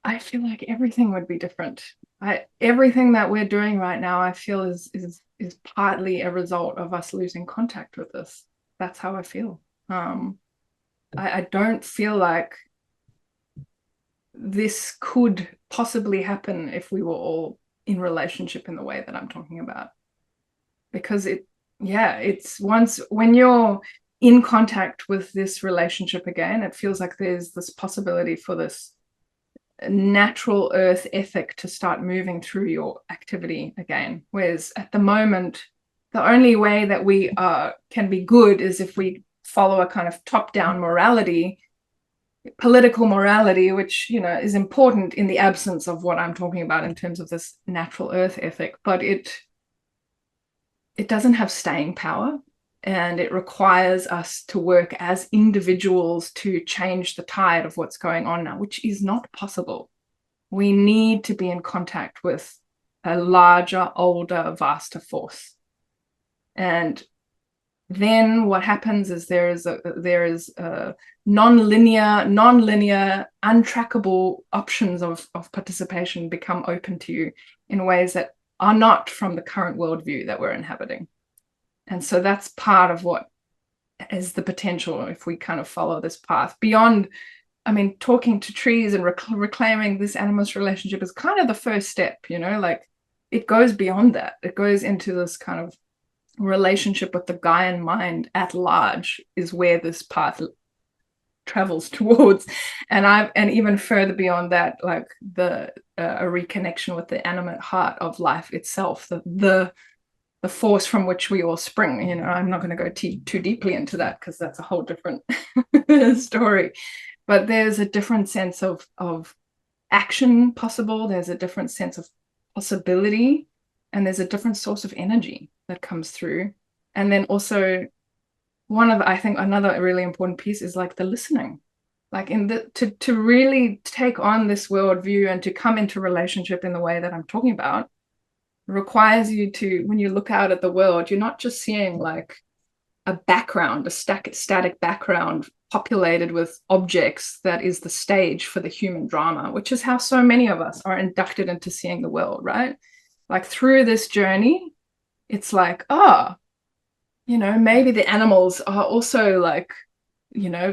I feel like everything would be different. Everything that we're doing right now, I feel is partly a result of us losing contact with this. That's how I feel. I don't feel like this could possibly happen if we were all in relationship in the way that I'm talking about. Because it's when you're in contact with this relationship again, it feels like there's this possibility for this natural earth ethic to start moving through your activity again. Whereas at the moment, the only way that we can be good is if we follow a kind of top-down morality, political morality, which is important in the absence of what I'm talking about in terms of this natural earth ethic, but it doesn't have staying power, and it requires us to work as individuals to change the tide of what's going on now, which is not possible. We need to be in contact with a larger, older, vaster force. And then what happens is there is a non-linear, untrackable options of participation become open to you in ways that are not from the current worldview that we're inhabiting. And so that's part of what is the potential if we kind of follow this path beyond. I mean, talking to trees and reclaiming this animist relationship is kind of the first step, like it goes beyond that. It goes into this kind of relationship with the Gaian mind at large is where this path travels towards, and even further beyond that, like a reconnection with the animate heart of life itself, the force from which we all spring. I'm not going to go too deeply into that because that's a whole different story, but there's a different sense of action possible. There's a different sense of possibility, and there's a different source of energy that comes through. And then also I think another really important piece is like the listening, like to really take on this worldview and to come into relationship in the way that I'm talking about requires you to, when you look out at the world, you're not just seeing like a background, a static background populated with objects that is the stage for the human drama, which is how so many of us are inducted into seeing the world, right? Like through this journey, it's like, maybe the animals are also like,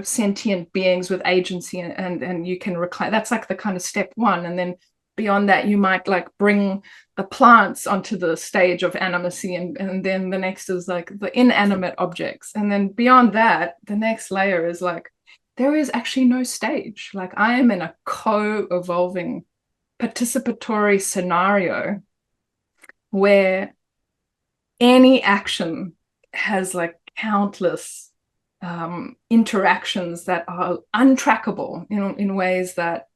sentient beings with agency, and you can reclaim. That's like the kind of step one. And then beyond that, you might like bring the plants onto the stage of animacy, and then the next is like the inanimate objects. And then beyond that, the next layer is like, there is actually no stage. Like I am in a co-evolving participatory scenario where any action has like countless interactions that are untrackable, in ways that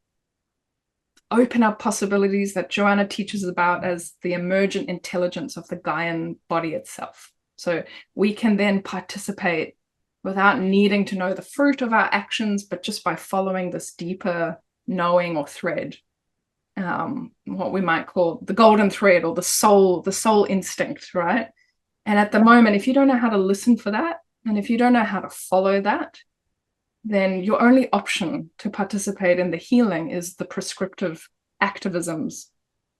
open up possibilities that Joanna teaches about as the emergent intelligence of the Gaian body itself. So we can then participate without needing to know the fruit of our actions, but just by following this deeper knowing or thread, what we might call the golden thread, or the soul instinct, right? And at the moment, if you don't know how to listen for that, and if you don't know how to follow that, then your only option to participate in the healing is the prescriptive activisms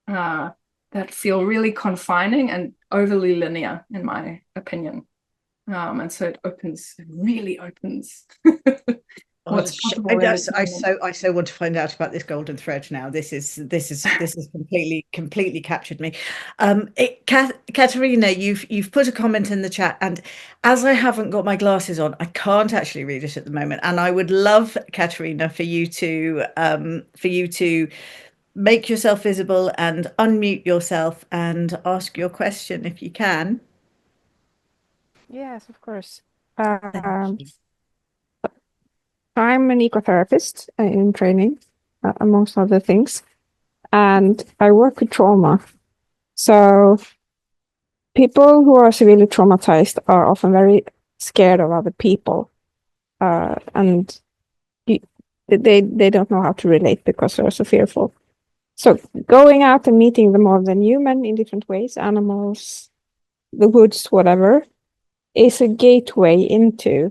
that feel really confining and overly linear, in my opinion. And so it really opens what's possible. I so want to find out about this golden thread now. This is completely captured me. Katerina, you've put a comment in the chat, and as I haven't got my glasses on, I can't actually read it at the moment. And I would love, Katerina, for you to make yourself visible and unmute yourself and ask your question if you can. Yes, of course. Thank you. I'm an ecotherapist in training, amongst other things, and I work with trauma. So people who are severely traumatized are often very scared of other people, and they don't know how to relate because they're so fearful. So going out and meeting the more than human in different ways, animals, the woods, whatever, is a gateway into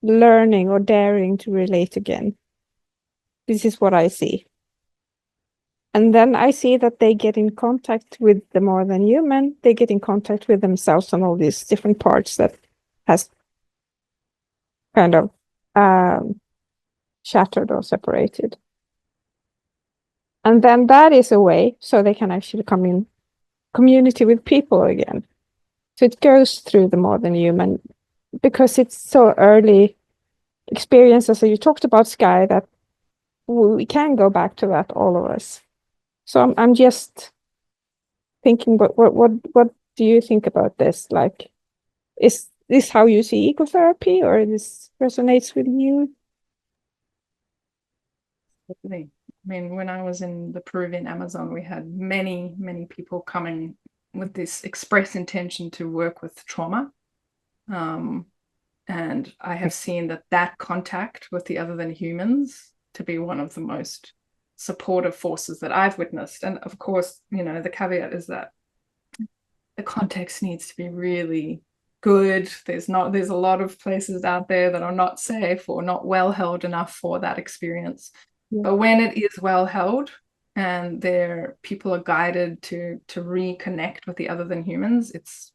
learning or daring to relate again. This is what I see. And then I see that they get in contact with the more than human, they get in contact with themselves and all these different parts that has kind of shattered or separated. And then that is a way so they can actually come in community with people again. So it goes through the more than human, because it's so early experiences. So you talked about Skye, that we can go back to that, all of us. So I'm just thinking, what do you think about this? Like, is this how you see ecotherapy, or this resonates with you? I mean, when I was in the Peruvian Amazon, we had many people coming with this express intention to work with trauma. And I have seen that contact with the other than humans to be one of the most supportive forces that I've witnessed. And of course, the caveat is that the context needs to be really good. There's a lot of places out there that are not safe or not well held enough for that experience. Yeah. But when it is well held and people are guided to reconnect with the other than humans, it's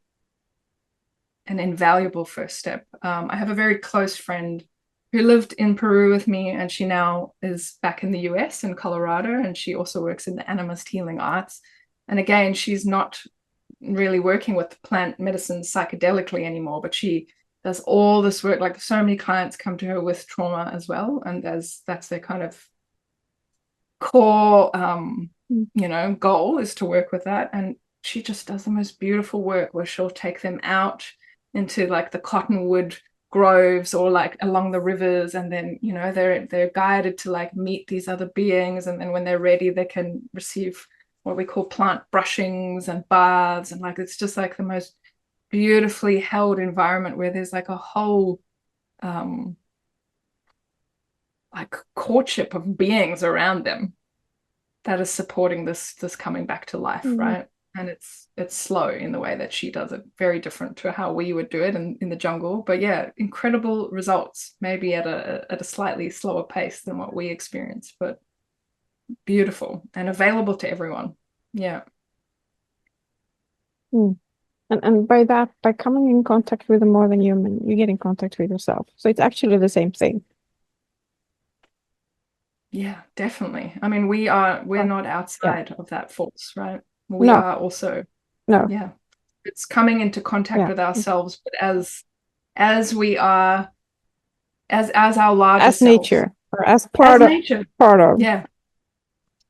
an invaluable first step. I have a very close friend who lived in Peru with me, and she now is back in the US in Colorado, and she also works in the animist healing arts. And again, she's not really working with plant medicine psychedelically anymore, but she does all this work. Like, so many clients come to her with trauma as well, and that's their kind of core goal, is to work with that. And she just does the most beautiful work where she'll take them out into like the cottonwood groves or like along the rivers, and then they're guided to like meet these other beings, and then when they're ready they can receive what we call plant brushings and baths, and like it's just like the most beautifully held environment where there's like a whole like courtship of beings around them that is supporting this coming back to life. Mm-hmm. Right? And it's slow in the way that she does it, very different to how we would do it in the jungle. But yeah, incredible results, maybe at a slightly slower pace than what we experience, but beautiful and available to everyone. Yeah. And by that, by coming in contact with the more than human, you get in contact with yourself. So it's actually the same thing. Yeah, definitely. I mean, we're not outside of that force, right? We are also. No. Yeah. It's coming into contact with ourselves, but as we are, as our larger as nature selves. or as part of nature. Part of. Yeah.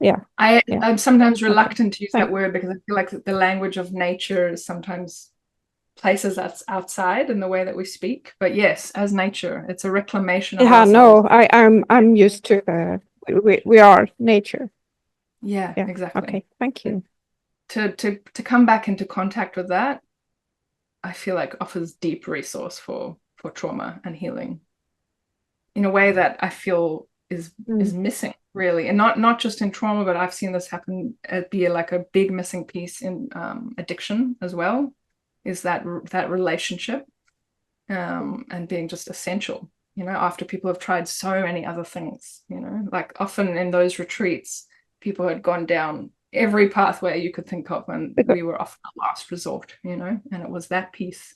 Yeah. I'm sometimes reluctant to use that word, because I feel like the language of nature is sometimes places that's outside in the way that we speak. But yes, as nature, it's a reclamation of Yeah, ourselves. no, I'm used to the we are nature. Yeah, Yeah. exactly. Okay, thank you. To come back into contact with that, I feel like offers deep resource for trauma and healing in a way that I feel is missing, really. And not just in trauma, but I've seen this happen, be like a big missing piece in addiction as well, is that relationship and being just essential, after people have tried so many other things, like often in those retreats, people had gone down every pathway you could think of, and we were often a last resort, and it was that piece,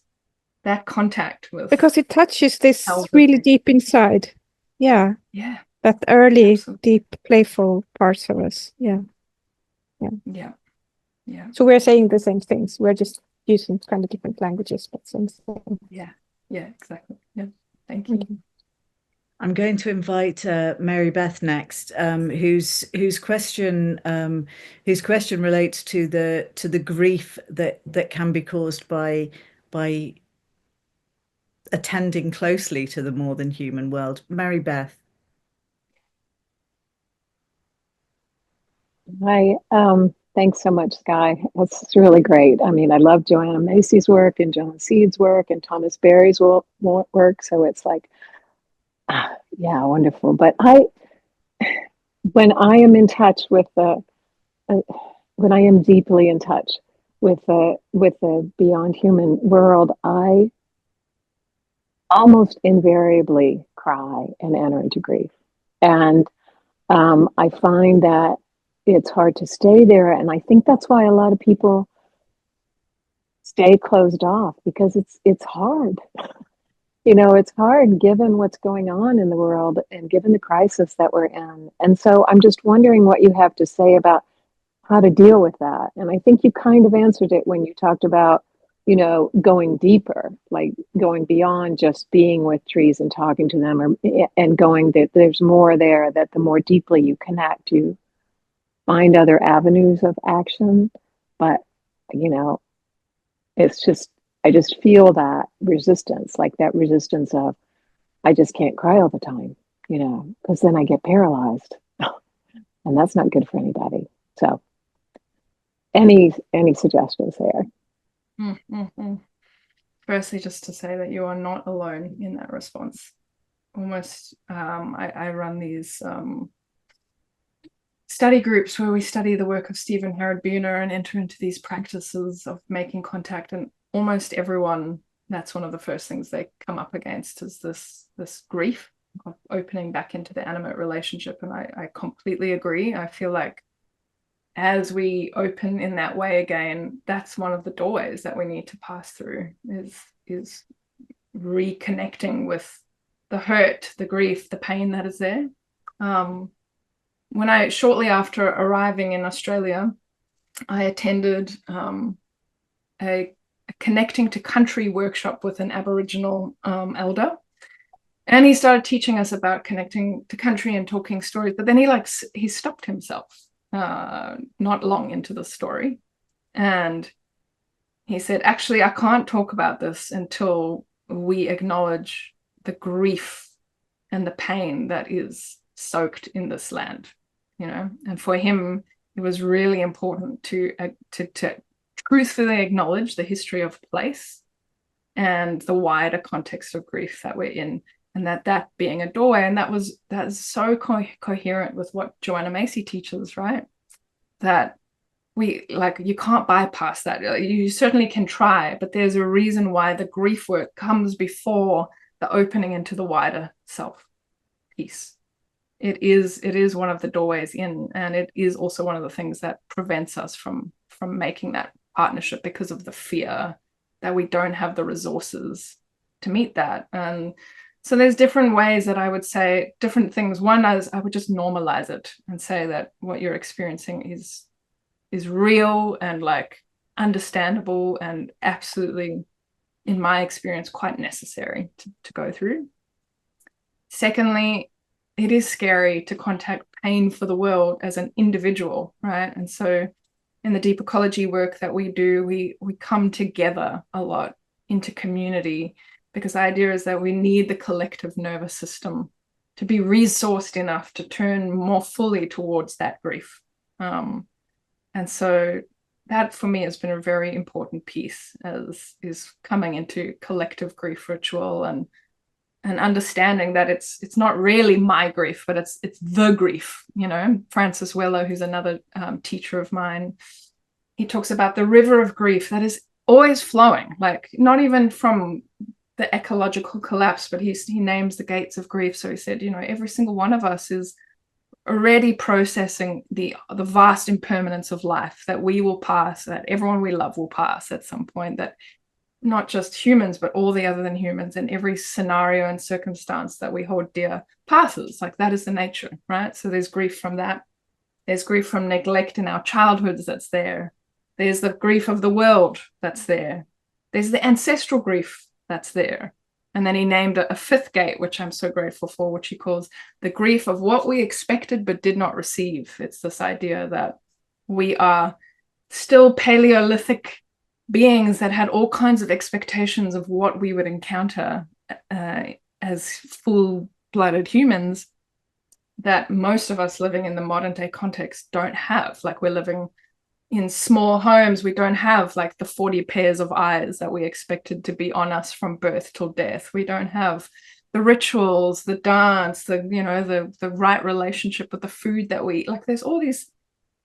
that contact with, because it touches this really deep inside. Yeah. Yeah. That early, Absolutely. deep, playful parts of us. Yeah. Yeah. Yeah. Yeah. So we're saying the same things. We're just using kind of different languages, but same thing. Yeah. Yeah, exactly. Yeah. Thank you. I'm going to invite Mary Beth next, whose question relates to the grief that can be caused by attending closely to the more than human world. Mary Beth. Hi, thanks so much, Skye. That's really great. I mean, I love Joanna Macy's work and John Seed's work and Thomas Berry's work. So it's like, yeah, wonderful. But when I am in touch with when I am deeply in touch with the beyond human world, I almost invariably cry and enter into grief. And I find that it's hard to stay there. And I think that's why a lot of people stay closed off, because it's hard. It's hard given what's going on in the world and given the crisis that we're in. And so I'm just wondering what you have to say about how to deal with that. And I think you kind of answered it when you talked about, going deeper, like going beyond just being with trees and talking to them, and going that there's more there, that the more deeply you connect, you find other avenues of action. But, it's just, I just feel that resistance, like that resistance of, I just can't cry all the time, because then I get paralyzed. And that's not good for anybody. So any suggestions there? Firstly, just to say that you are not alone in that response. Almost, I run these study groups where we study the work of Stephen Herod Buhner and enter into these practices of making contact, and almost everyone, that's one of the first things they come up against, is this grief of opening back into the animate relationship. And I completely agree. I feel like as we open in that way again, that's one of the doorways that we need to pass through, is reconnecting with the hurt, the grief, the pain that is there. When shortly after arriving in Australia, I attended a connecting to country workshop with an Aboriginal elder. And he started teaching us about connecting to country and talking stories. But then he stopped himself not long into the story. And he said, actually, I can't talk about this until we acknowledge the grief and the pain that is soaked in this land, And for him, it was really important to truthfully acknowledge the history of place and the wider context of grief that we're in, and that being a doorway. And that's so coherent with what Joanna Macy teaches, right? That you can't bypass that. You certainly can try, but there's a reason why the grief work comes before the opening into the wider self piece. It is one of the doorways in, and it is also one of the things that prevents us from making that partnership, because of the fear that we don't have the resources to meet that. And so there's different ways that I would say different things. One is I would just normalize it and say that what you're experiencing is real and understandable, and absolutely, in my experience, quite necessary to go through. Secondly, it is scary to contact pain for the world as an individual, right? And so in the deep ecology work that we do, we come together a lot into community, because the idea is that we need the collective nervous system to be resourced enough to turn more fully towards that grief. And so that for me has been a very important piece, as is coming into collective grief ritual and understanding that it's not really my grief, but it's the grief. You know, Francis Weller, who's another teacher of mine, he talks about the river of grief that is always flowing, like not even from the ecological collapse, but he names the gates of grief. So he said, you know, every single one of us is already processing the vast impermanence of life, that we will pass, that everyone we love will pass at some point, that not just humans, but all the other than humans, and every scenario and circumstance that we hold dear passes. Like that is the nature, right? So there's grief from that. There's grief from neglect in our childhoods that's there. There's the grief of the world that's there. There's the ancestral grief that's there. And then he named a fifth gate, which I'm so grateful for, which he calls the grief of what we expected but did not receive. It's this idea that we are still Paleolithic beings that had all kinds of expectations of what we would encounter as full-blooded humans, that most of us living in the modern day context don't have. Like, we're living in small homes. We don't have like the 40 pairs of eyes that we expected to be on us from birth till death. We don't have the rituals, the dance, the right relationship with the food that we eat. Like, there's all these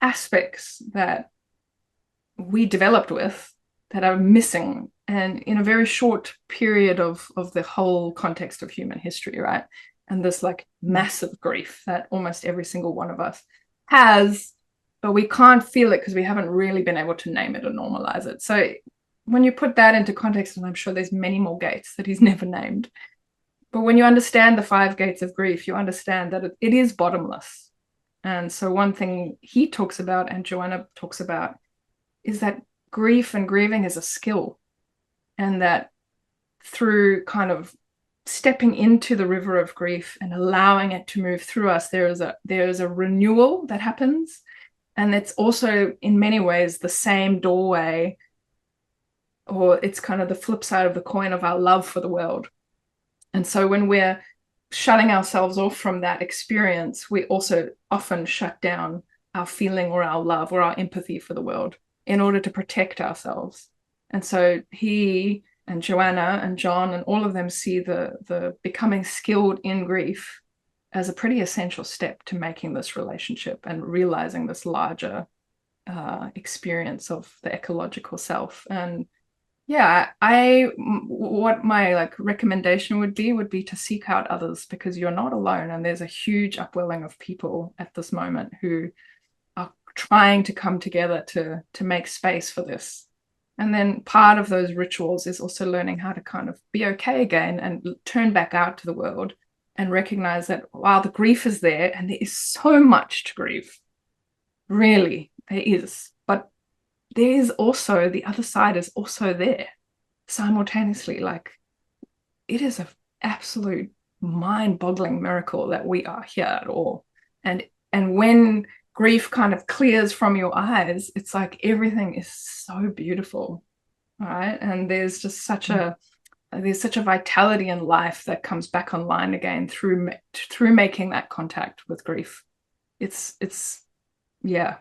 aspects that we developed with that are missing, and in a very short period of the whole context of human history, right? And this like massive grief that almost every single one of us has, but we can't feel it because we haven't really been able to name it or normalize it. So when you put that into context, and I'm sure there's many more gates that he's never named, but when you understand the 5 gates of grief, you understand that it is bottomless. And so one thing he talks about, and Joanna talks about, is that grief and grieving is a skill, and that through kind of stepping into the river of grief and allowing it to move through us, there is a renewal that happens. And it's also in many ways the same doorway, or it's kind of the flip side of the coin of our love for the world. And so when we're shutting ourselves off from that experience, we also often shut down our feeling or our love or our empathy for the world in order to protect ourselves. And so he and Joanna and John and all of them see the becoming skilled in grief as a pretty essential step to making this relationship and realizing this larger experience of the ecological self. And yeah, what my like recommendation would be to seek out others, because you're not alone, and there's a huge upwelling of people at this moment who are trying to come together to make space for this. And then part of those rituals is also learning how to kind of be okay again and turn back out to the world and recognize that while the grief is there, and there is so much to grieve, really, there is, but there is also, the other side is also there simultaneously. Like, it is an absolute mind-boggling miracle that we are here at all. And when grief kind of clears from your eyes, it's like everything is so beautiful, right? And there's just such a vitality in life that comes back online again through making that contact with grief. It's yeah,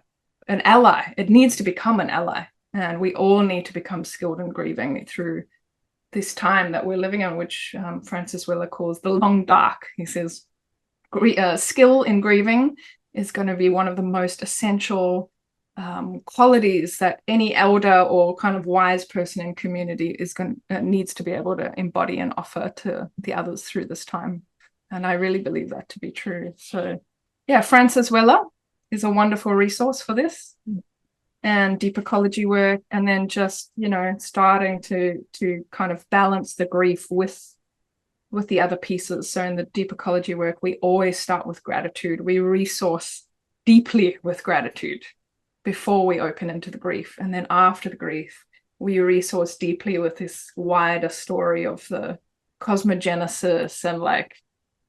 an ally. It needs to become an ally, and we all need to become skilled in grieving through this time that we're living in, which Francis Weller calls the long dark. He says skill in grieving is going to be one of the most essential qualities that any elder or kind of wise person in community needs to be able to embody and offer to the others through this time. And I really believe that to be true. So yeah, Francis Weller is a wonderful resource for this, and deep ecology work, and then just, starting to kind of balance the grief with the other pieces. So in the deep ecology work, we always start with gratitude. We resource deeply with gratitude before we open into the grief. And then after the grief, we resource deeply with this wider story of the cosmogenesis and like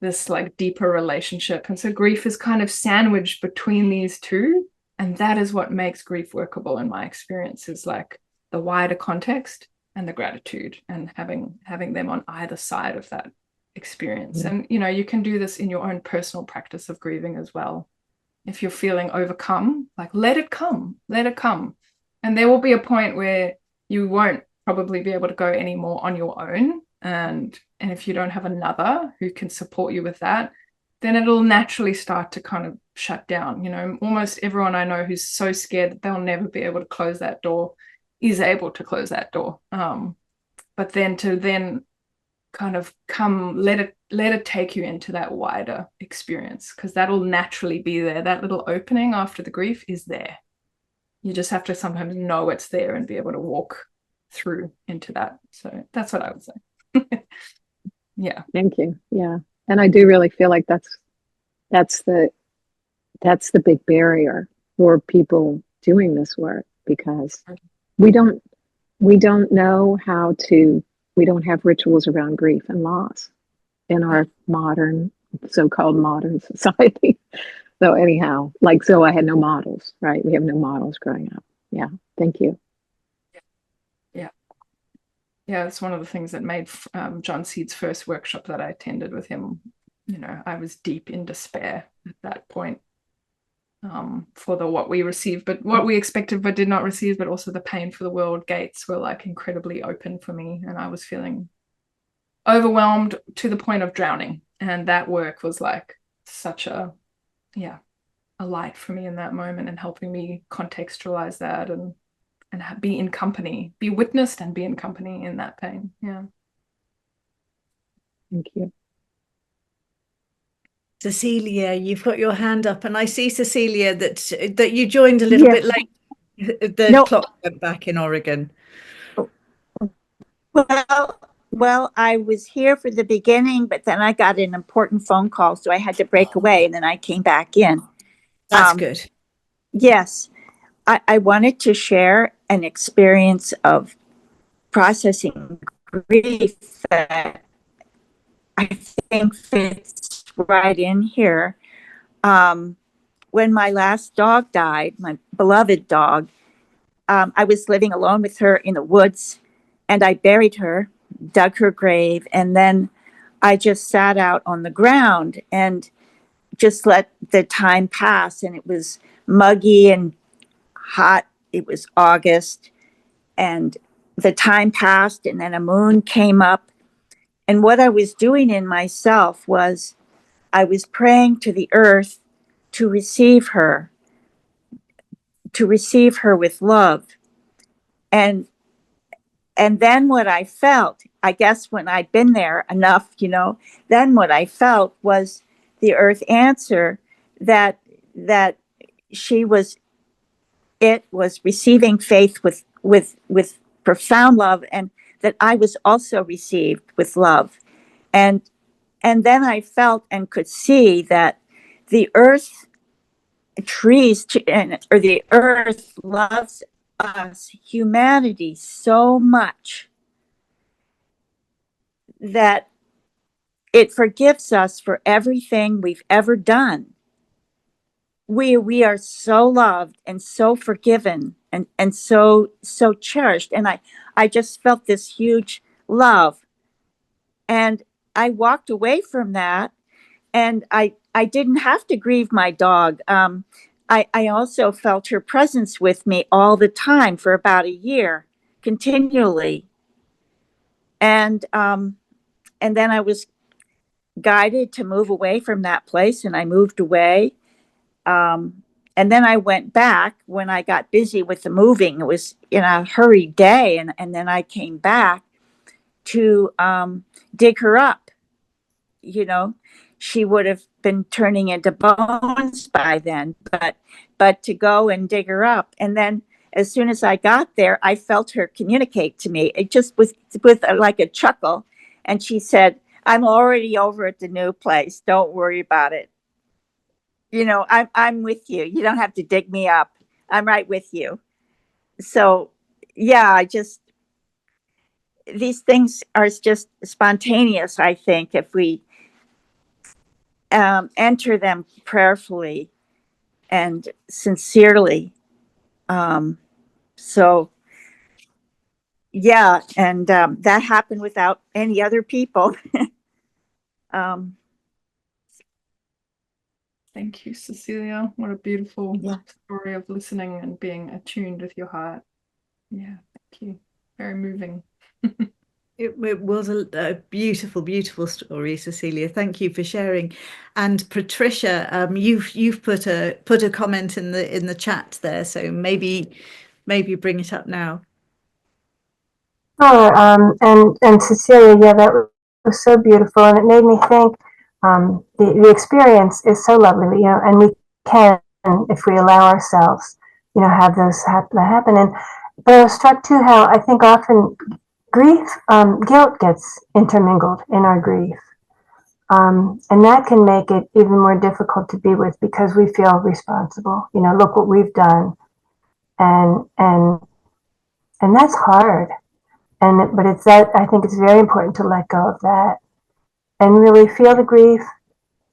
this like deeper relationship. And so grief is kind of sandwiched between these two. And that is what makes grief workable in my experience, is like the wider context and the gratitude, and having them on either side of that experience. Yeah. And you can do this in your own personal practice of grieving as well. If you're feeling overcome, like let it come, and there will be a point where you won't probably be able to go anymore on your own, and if you don't have another who can support you with that, then it'll naturally start to kind of shut down. Almost everyone I know who's so scared that they'll never be able to close that door is able to close that door. But then to kind of let it take you into that wider experience, because that'll naturally be there. That little opening after the grief is there. You just have to sometimes know it's there and be able to walk through into that. So that's what I would say. Yeah. Thank you. Yeah. And I do really feel like that's the big barrier for people doing this work, because we don't know we don't have rituals around grief and loss in our so-called modern society. So anyhow, like Zoe had no models, right? We have no models growing up. Yeah. Thank you. Yeah, it's one of the things that made John Seed's first workshop that I attended with him. I was deep in despair at that point, for what we received, but what we expected but did not receive, but also the pain for the world gates were like incredibly open for me, and I was feeling overwhelmed to the point of drowning. And that work was like such a light for me in that moment, and helping me contextualize that and be in company, be witnessed and be in company in that pain. Yeah. Thank you. Cecilia, you've got your hand up, and I see, Cecilia, that you joined a little bit late. The clock went back in Oregon. Well, I was here for the beginning, but then I got an important phone call, so I had to break away, and then I came back in. That's good. Yes. I wanted to share an experience of processing grief that I think fits right in here. When my last dog died, my beloved dog, I was living alone with her in the woods, and I buried her, dug her grave, and then I just sat out on the ground and just let the time pass. And it was muggy and hot. It was August, and the time passed, and then a moon came up. And what I was doing in myself was I was praying to the earth to receive her with love. And then what I felt, I guess when I'd been there enough, then what I felt was the earth answer that it was receiving faith with profound love, and that I was also received with love. And then I felt and could see that the earth, or the earth loves us, humanity, so much that it forgives us for everything we've ever done. We are so loved and so forgiven and so cherished. And I just felt this huge love. And I walked away from that, and I didn't have to grieve my dog. I also felt her presence with me all the time for about a year, continually. And then I was guided to move away from that place, and I moved away. And then I went back when I got busy with the moving. It was in a hurried day. And then I came back to dig her up. She would have been turning into bones by then, but to go and dig her up. And then as soon as I got there, I felt her communicate to me. It just was with like a chuckle. And she said, "I'm already over at the new place. Don't worry about it. I'm with you. You don't have to dig me up. I'm right with you." So, yeah, these things are just spontaneous, I think, if we enter them prayerfully and sincerely. So, yeah, and that happened without any other people. um, Thank you, Cecilia. What a beautiful Yeah. story of listening and being attuned with your heart. Yeah, thank you. Very moving. It was a beautiful, beautiful story, Cecilia. Thank you for sharing. And Patricia, you've put a comment in the chat there, so maybe bring it up now. Sure. And Cecilia, yeah, that was so beautiful, and it made me think. The experience is so lovely, and we can, if we allow ourselves, have those happen. But I was struck too how I think often grief, guilt gets intermingled in our grief. And that can make it even more difficult to be with because we feel responsible. Look what we've done, and that's hard. But it's that I think it's very important to let go of that and really feel the grief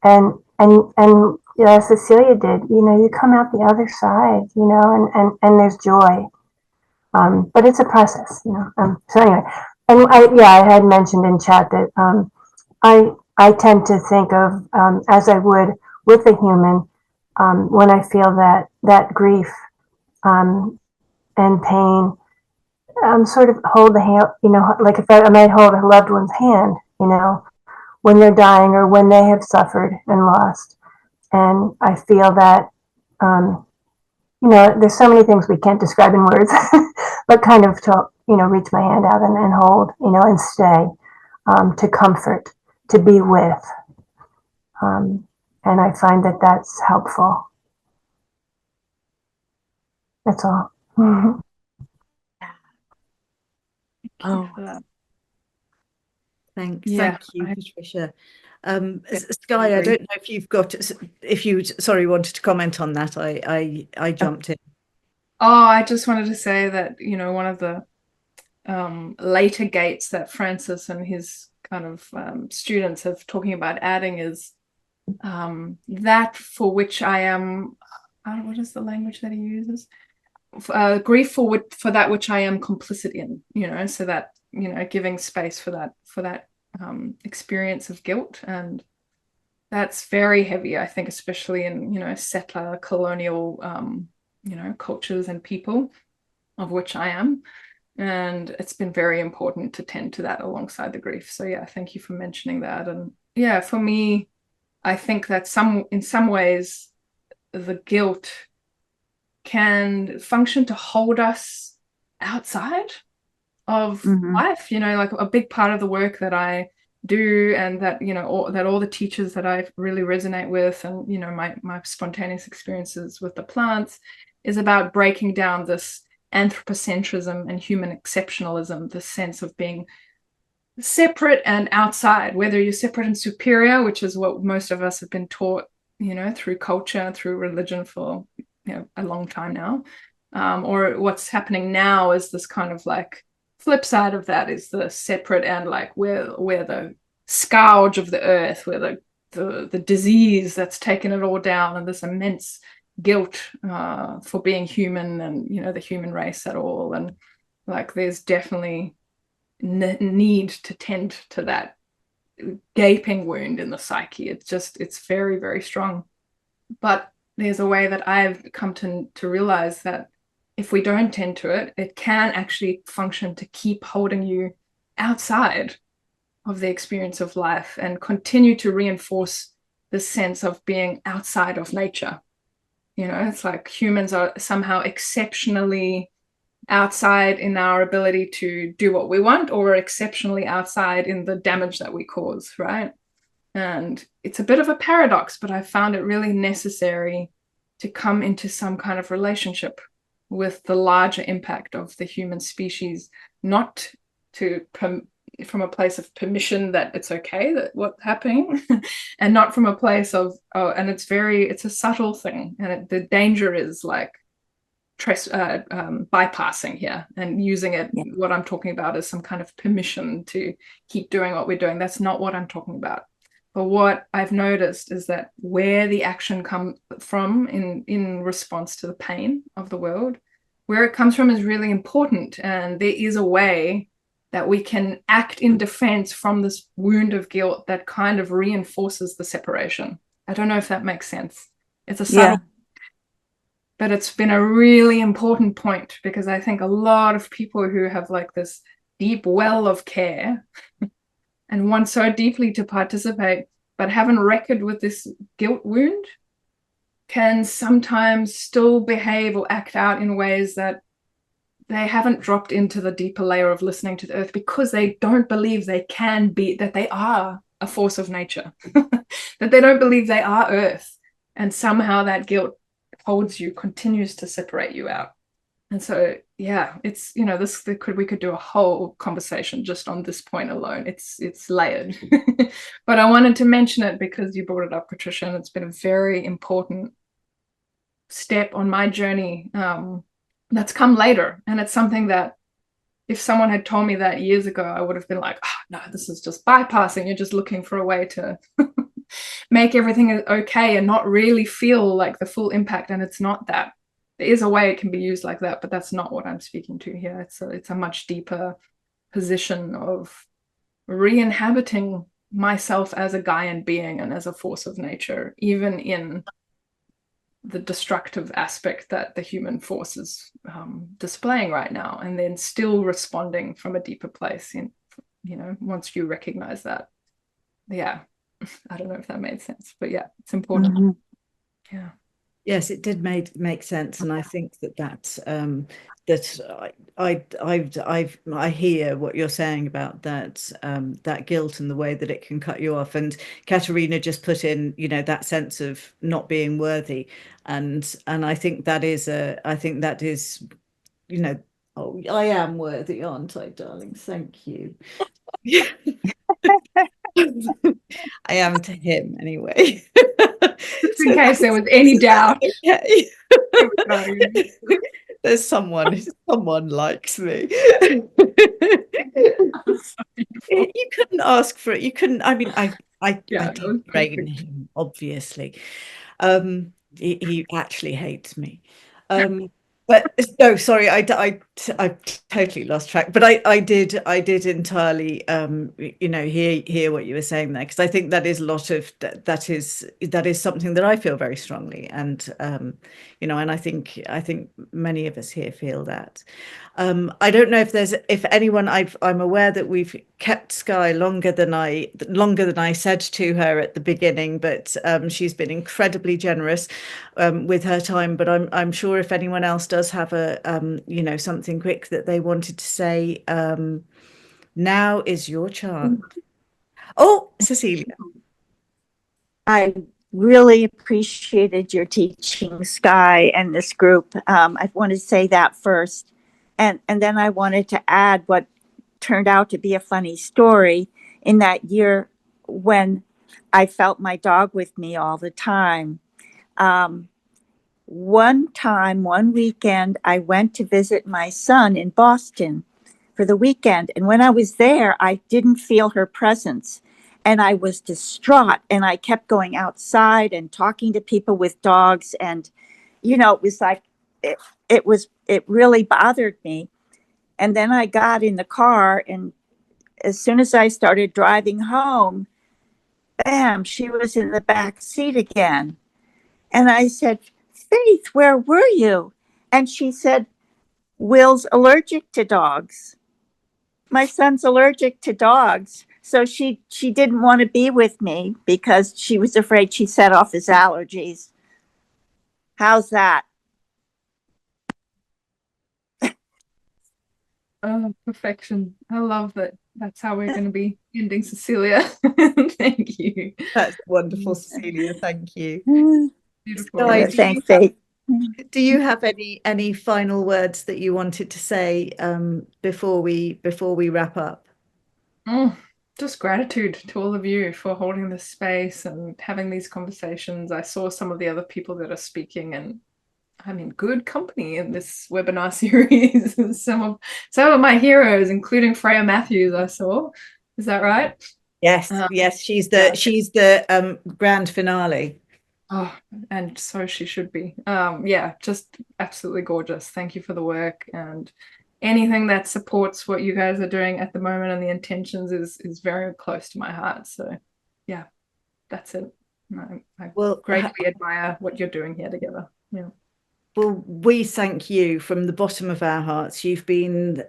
and as Cecilia did. You come out the other side. And there's joy. But it's a process. So anyway, and I had mentioned in chat that I tend to think of as I would with a human when I feel that grief and pain. Sort of hold the hand, like if I might hold a loved one's hand, when they're dying or when they have suffered and lost. And I feel that, there's so many things we can't describe in words, but kind of to, reach my hand out and hold, and stay, to comfort, to be with. And I find that that's helpful. That's all. Mm-hmm. Thank you for that. Thank Yeah, you, I- Patricia. Definitely Skye, I agree. don't know if you wanted to comment on that. I jumped in. Oh, I just wanted to say that, one of the later gates that Francis and his kind of students have talking about adding is that for which I am, what is the language that he uses? Grief for that which I am complicit in, so that, giving space for that experience of guilt. And that's very heavy, I think, especially in, settler colonial, cultures and people, of which I am. And it's been very important to tend to that alongside the grief. So yeah, thank you for mentioning that. And yeah, for me, I think that in some ways, the guilt can function to hold us outside of life, like a big part of the work that I do, and that, that all the teachers that I really resonate with, and, my spontaneous experiences with the plants is about breaking down this anthropocentrism and human exceptionalism, the sense of being separate and outside, whether you're separate and superior, which is what most of us have been taught, through culture, through religion for, a long time now. Or what's happening now is this kind of like flip side of that is the separate and like we're the scourge of the earth, we're the disease that's taken it all down, and this immense guilt for being human and, the human race at all. And like there's definitely need to tend to that gaping wound in the psyche. It's very, very strong. But there's a way that I've come to realize that if we don't tend to it, it can actually function to keep holding you outside of the experience of life and continue to reinforce this sense of being outside of nature. It's like humans are somehow exceptionally outside in our ability to do what we want, or exceptionally outside in the damage that we cause, right? And it's a bit of a paradox, but I found it really necessary to come into some kind of relationship with the larger impact of the human species, not from a place of permission that it's okay that what's happening, and not from a place of, and it's a subtle thing, and the danger is like bypassing here and using it. Yeah. What I'm talking about is some kind of permission to keep doing what we're doing. That's not what I'm talking about. But what I've noticed is that where the action comes from in response to the pain of the world where it comes from is really important, and there is a way that we can act in defense from this wound of guilt that kind of reinforces the separation. I don't know if that makes sense. It's a subtle, but it's been a really important point, because I think a lot of people who have like this deep well of care and want so deeply to participate, but haven't reckoned with this guilt wound, can sometimes still behave or act out in ways that they haven't dropped into the deeper layer of listening to the earth, because they don't believe they can be, that they are a force of nature, that they don't believe they are earth. And somehow that guilt holds you, continues to separate you out. And so, yeah, it's, you know, we could do a whole conversation just on this point alone. It's layered. But I wanted to mention it because you brought it up, Patricia, and it's been a very important step on my journey that's come later. And it's something that if someone had told me that years ago, I would have been like, oh, no, this is just bypassing. You're just looking for a way to make everything okay and not really feel like the full impact. And it's not that. There is a way it can be used like that, but that's not what I'm speaking to here. It's a much deeper position of re-inhabiting myself as a Gaian being and as a force of nature, even in the destructive aspect that the human force is displaying right now, and then still responding from a deeper place in, you know, once you recognize that. Yeah, I don't know if that made sense, but yeah, it's important. Mm-hmm. Yeah. Yes, it did make sense, and I think that I hear what you're saying about that that guilt and the way that it can cut you off. And Katerina just put in, you know, that sense of not being worthy, and I think that is you know, oh, I am worthy, aren't I, darling? Thank you. I am to him anyway. Just in case there was any doubt. Okay. There's someone likes me. You couldn't ask for it. You couldn't. I mean, I did train him, obviously. He actually hates me. But no, sorry, I totally lost track. But I did entirely you know, hear what you were saying there, because I think that is a lot of that is something that I feel very strongly, and you know, and I think many of us here feel that. I don't know if anyone, I'm aware that we've kept Skye longer than I said to her at the beginning, but she's been incredibly generous with her time. But I'm sure if anyone else does have a you know, something quick that they wanted to say, now is your chance. Oh, Cecilia. I really appreciated your teaching, Skye, and this group. I want to say that first. And then I wanted to add what turned out to be a funny story in that year when I felt my dog with me all the time. One weekend, I went to visit my son in Boston for the weekend. And when I was there, I didn't feel her presence. And I was distraught. And I kept going outside and talking to people with dogs. And, you know, it was like, it really bothered me. And then I got in the car, and as soon as I started driving home, bam, she was in the back seat again. And I said, Faith, where were you? And she said, Will's allergic to dogs. My son's allergic to dogs. So she didn't want to be with me because she was afraid she set off his allergies. How's that? Oh, perfection. I love that. That's how we're going to be ending, Cecilia. Thank you. That's wonderful, Cecilia. Thank you. Beautiful. Skye, Thanks, Faith. do you have any final words that you wanted to say before we wrap up? Just gratitude to all of you for holding this space and having these conversations. I saw some of the other people that are speaking, and I'm in good company in this webinar series. some of my heroes, including Freya Matthews, I saw. Is that right? Yes, yes, she's the grand finale. Oh, and so she should be. Yeah, just absolutely gorgeous. Thank you for the work, and anything that supports what you guys are doing at the moment and the intentions is very close to my heart. So yeah, that's it. I Well, greatly admire what you're doing here together. Yeah. Well, we thank you from the bottom of our hearts. You've been,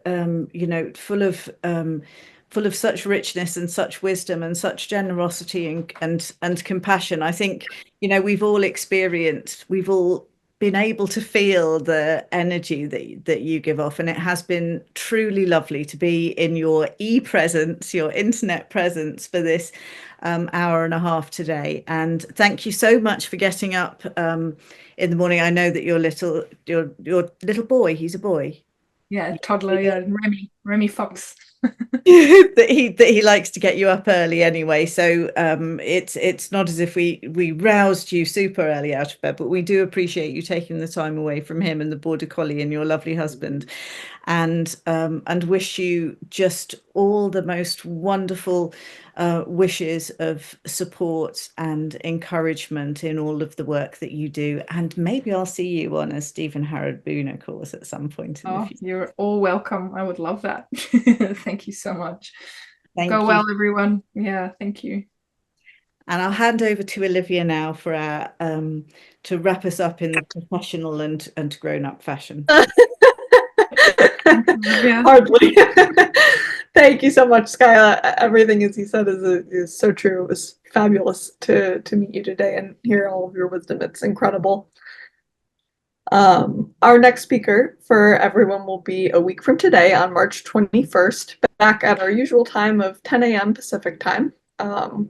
full of such richness and such wisdom and such generosity and compassion. I think, we've all been able to feel the energy that you give off, and it has been truly lovely to be in your presence, your internet presence for this hour and a half today. And thank you so much for getting up in the morning. I know that your little boy, he's a boy. Yeah, toddler, yeah, Remy Fox. that he likes to get you up early anyway, so it's not as if we roused you super early out of bed, but we do appreciate you taking the time away from him and the border collie and your lovely husband, and wish you just all the most wonderful wishes of support and encouragement in all of the work that you do. And maybe I'll see you on a Stephen Harrod Boona course at some point in the future. You're all welcome. I would love that. Thank you so much. Thank Go you. well, everyone. Yeah, thank you. And I'll hand over to Olivia now for our to wrap us up in the professional and grown-up fashion. Hardly. Thank you so much, Skye. Everything, as you said, is so true. It was fabulous to meet you today and hear all of your wisdom. It's incredible. Our next speaker for everyone will be a week from today on March 21st, back at our usual time of 10 a.m. Pacific time.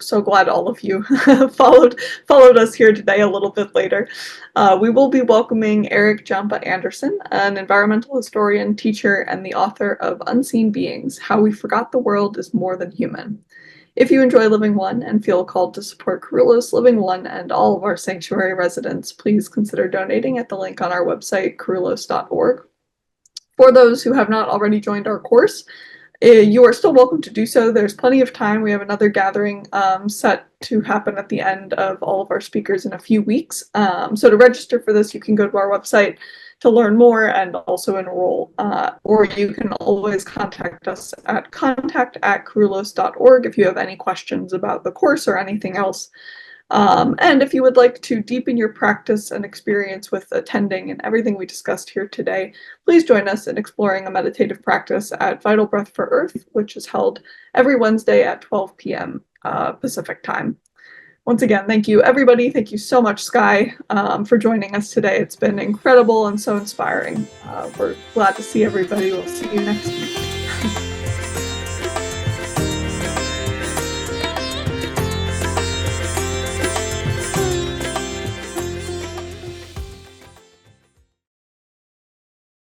So glad all of you followed us here today a little bit later. We will be welcoming Eric Jampa Anderson, an environmental historian, teacher, and the author of Unseen Beings: How We Forgot the World is More Than Human. If you enjoy Living One and feel called to support Carullo's Living One and all of our sanctuary residents, please consider donating at the link on our website, carullos.org. For those who have not already joined our course, you are still welcome to do so. There's plenty of time. We have another gathering set to happen at the end of all of our speakers in a few weeks. So to register for this, you can go to our website to learn more and also enroll, or you can always contact us at contact@carullos.org if you have any questions about the course or anything else. And if you would like to deepen your practice and experience with attending and everything we discussed here today, please join us in exploring a meditative practice at Vital Breath for Earth, which is held every Wednesday at 12 p.m. Pacific time. Once again, thank you, everybody. Thank you so much, Skye, for joining us today. It's been incredible and so inspiring. We're glad to see everybody. We'll see you next week.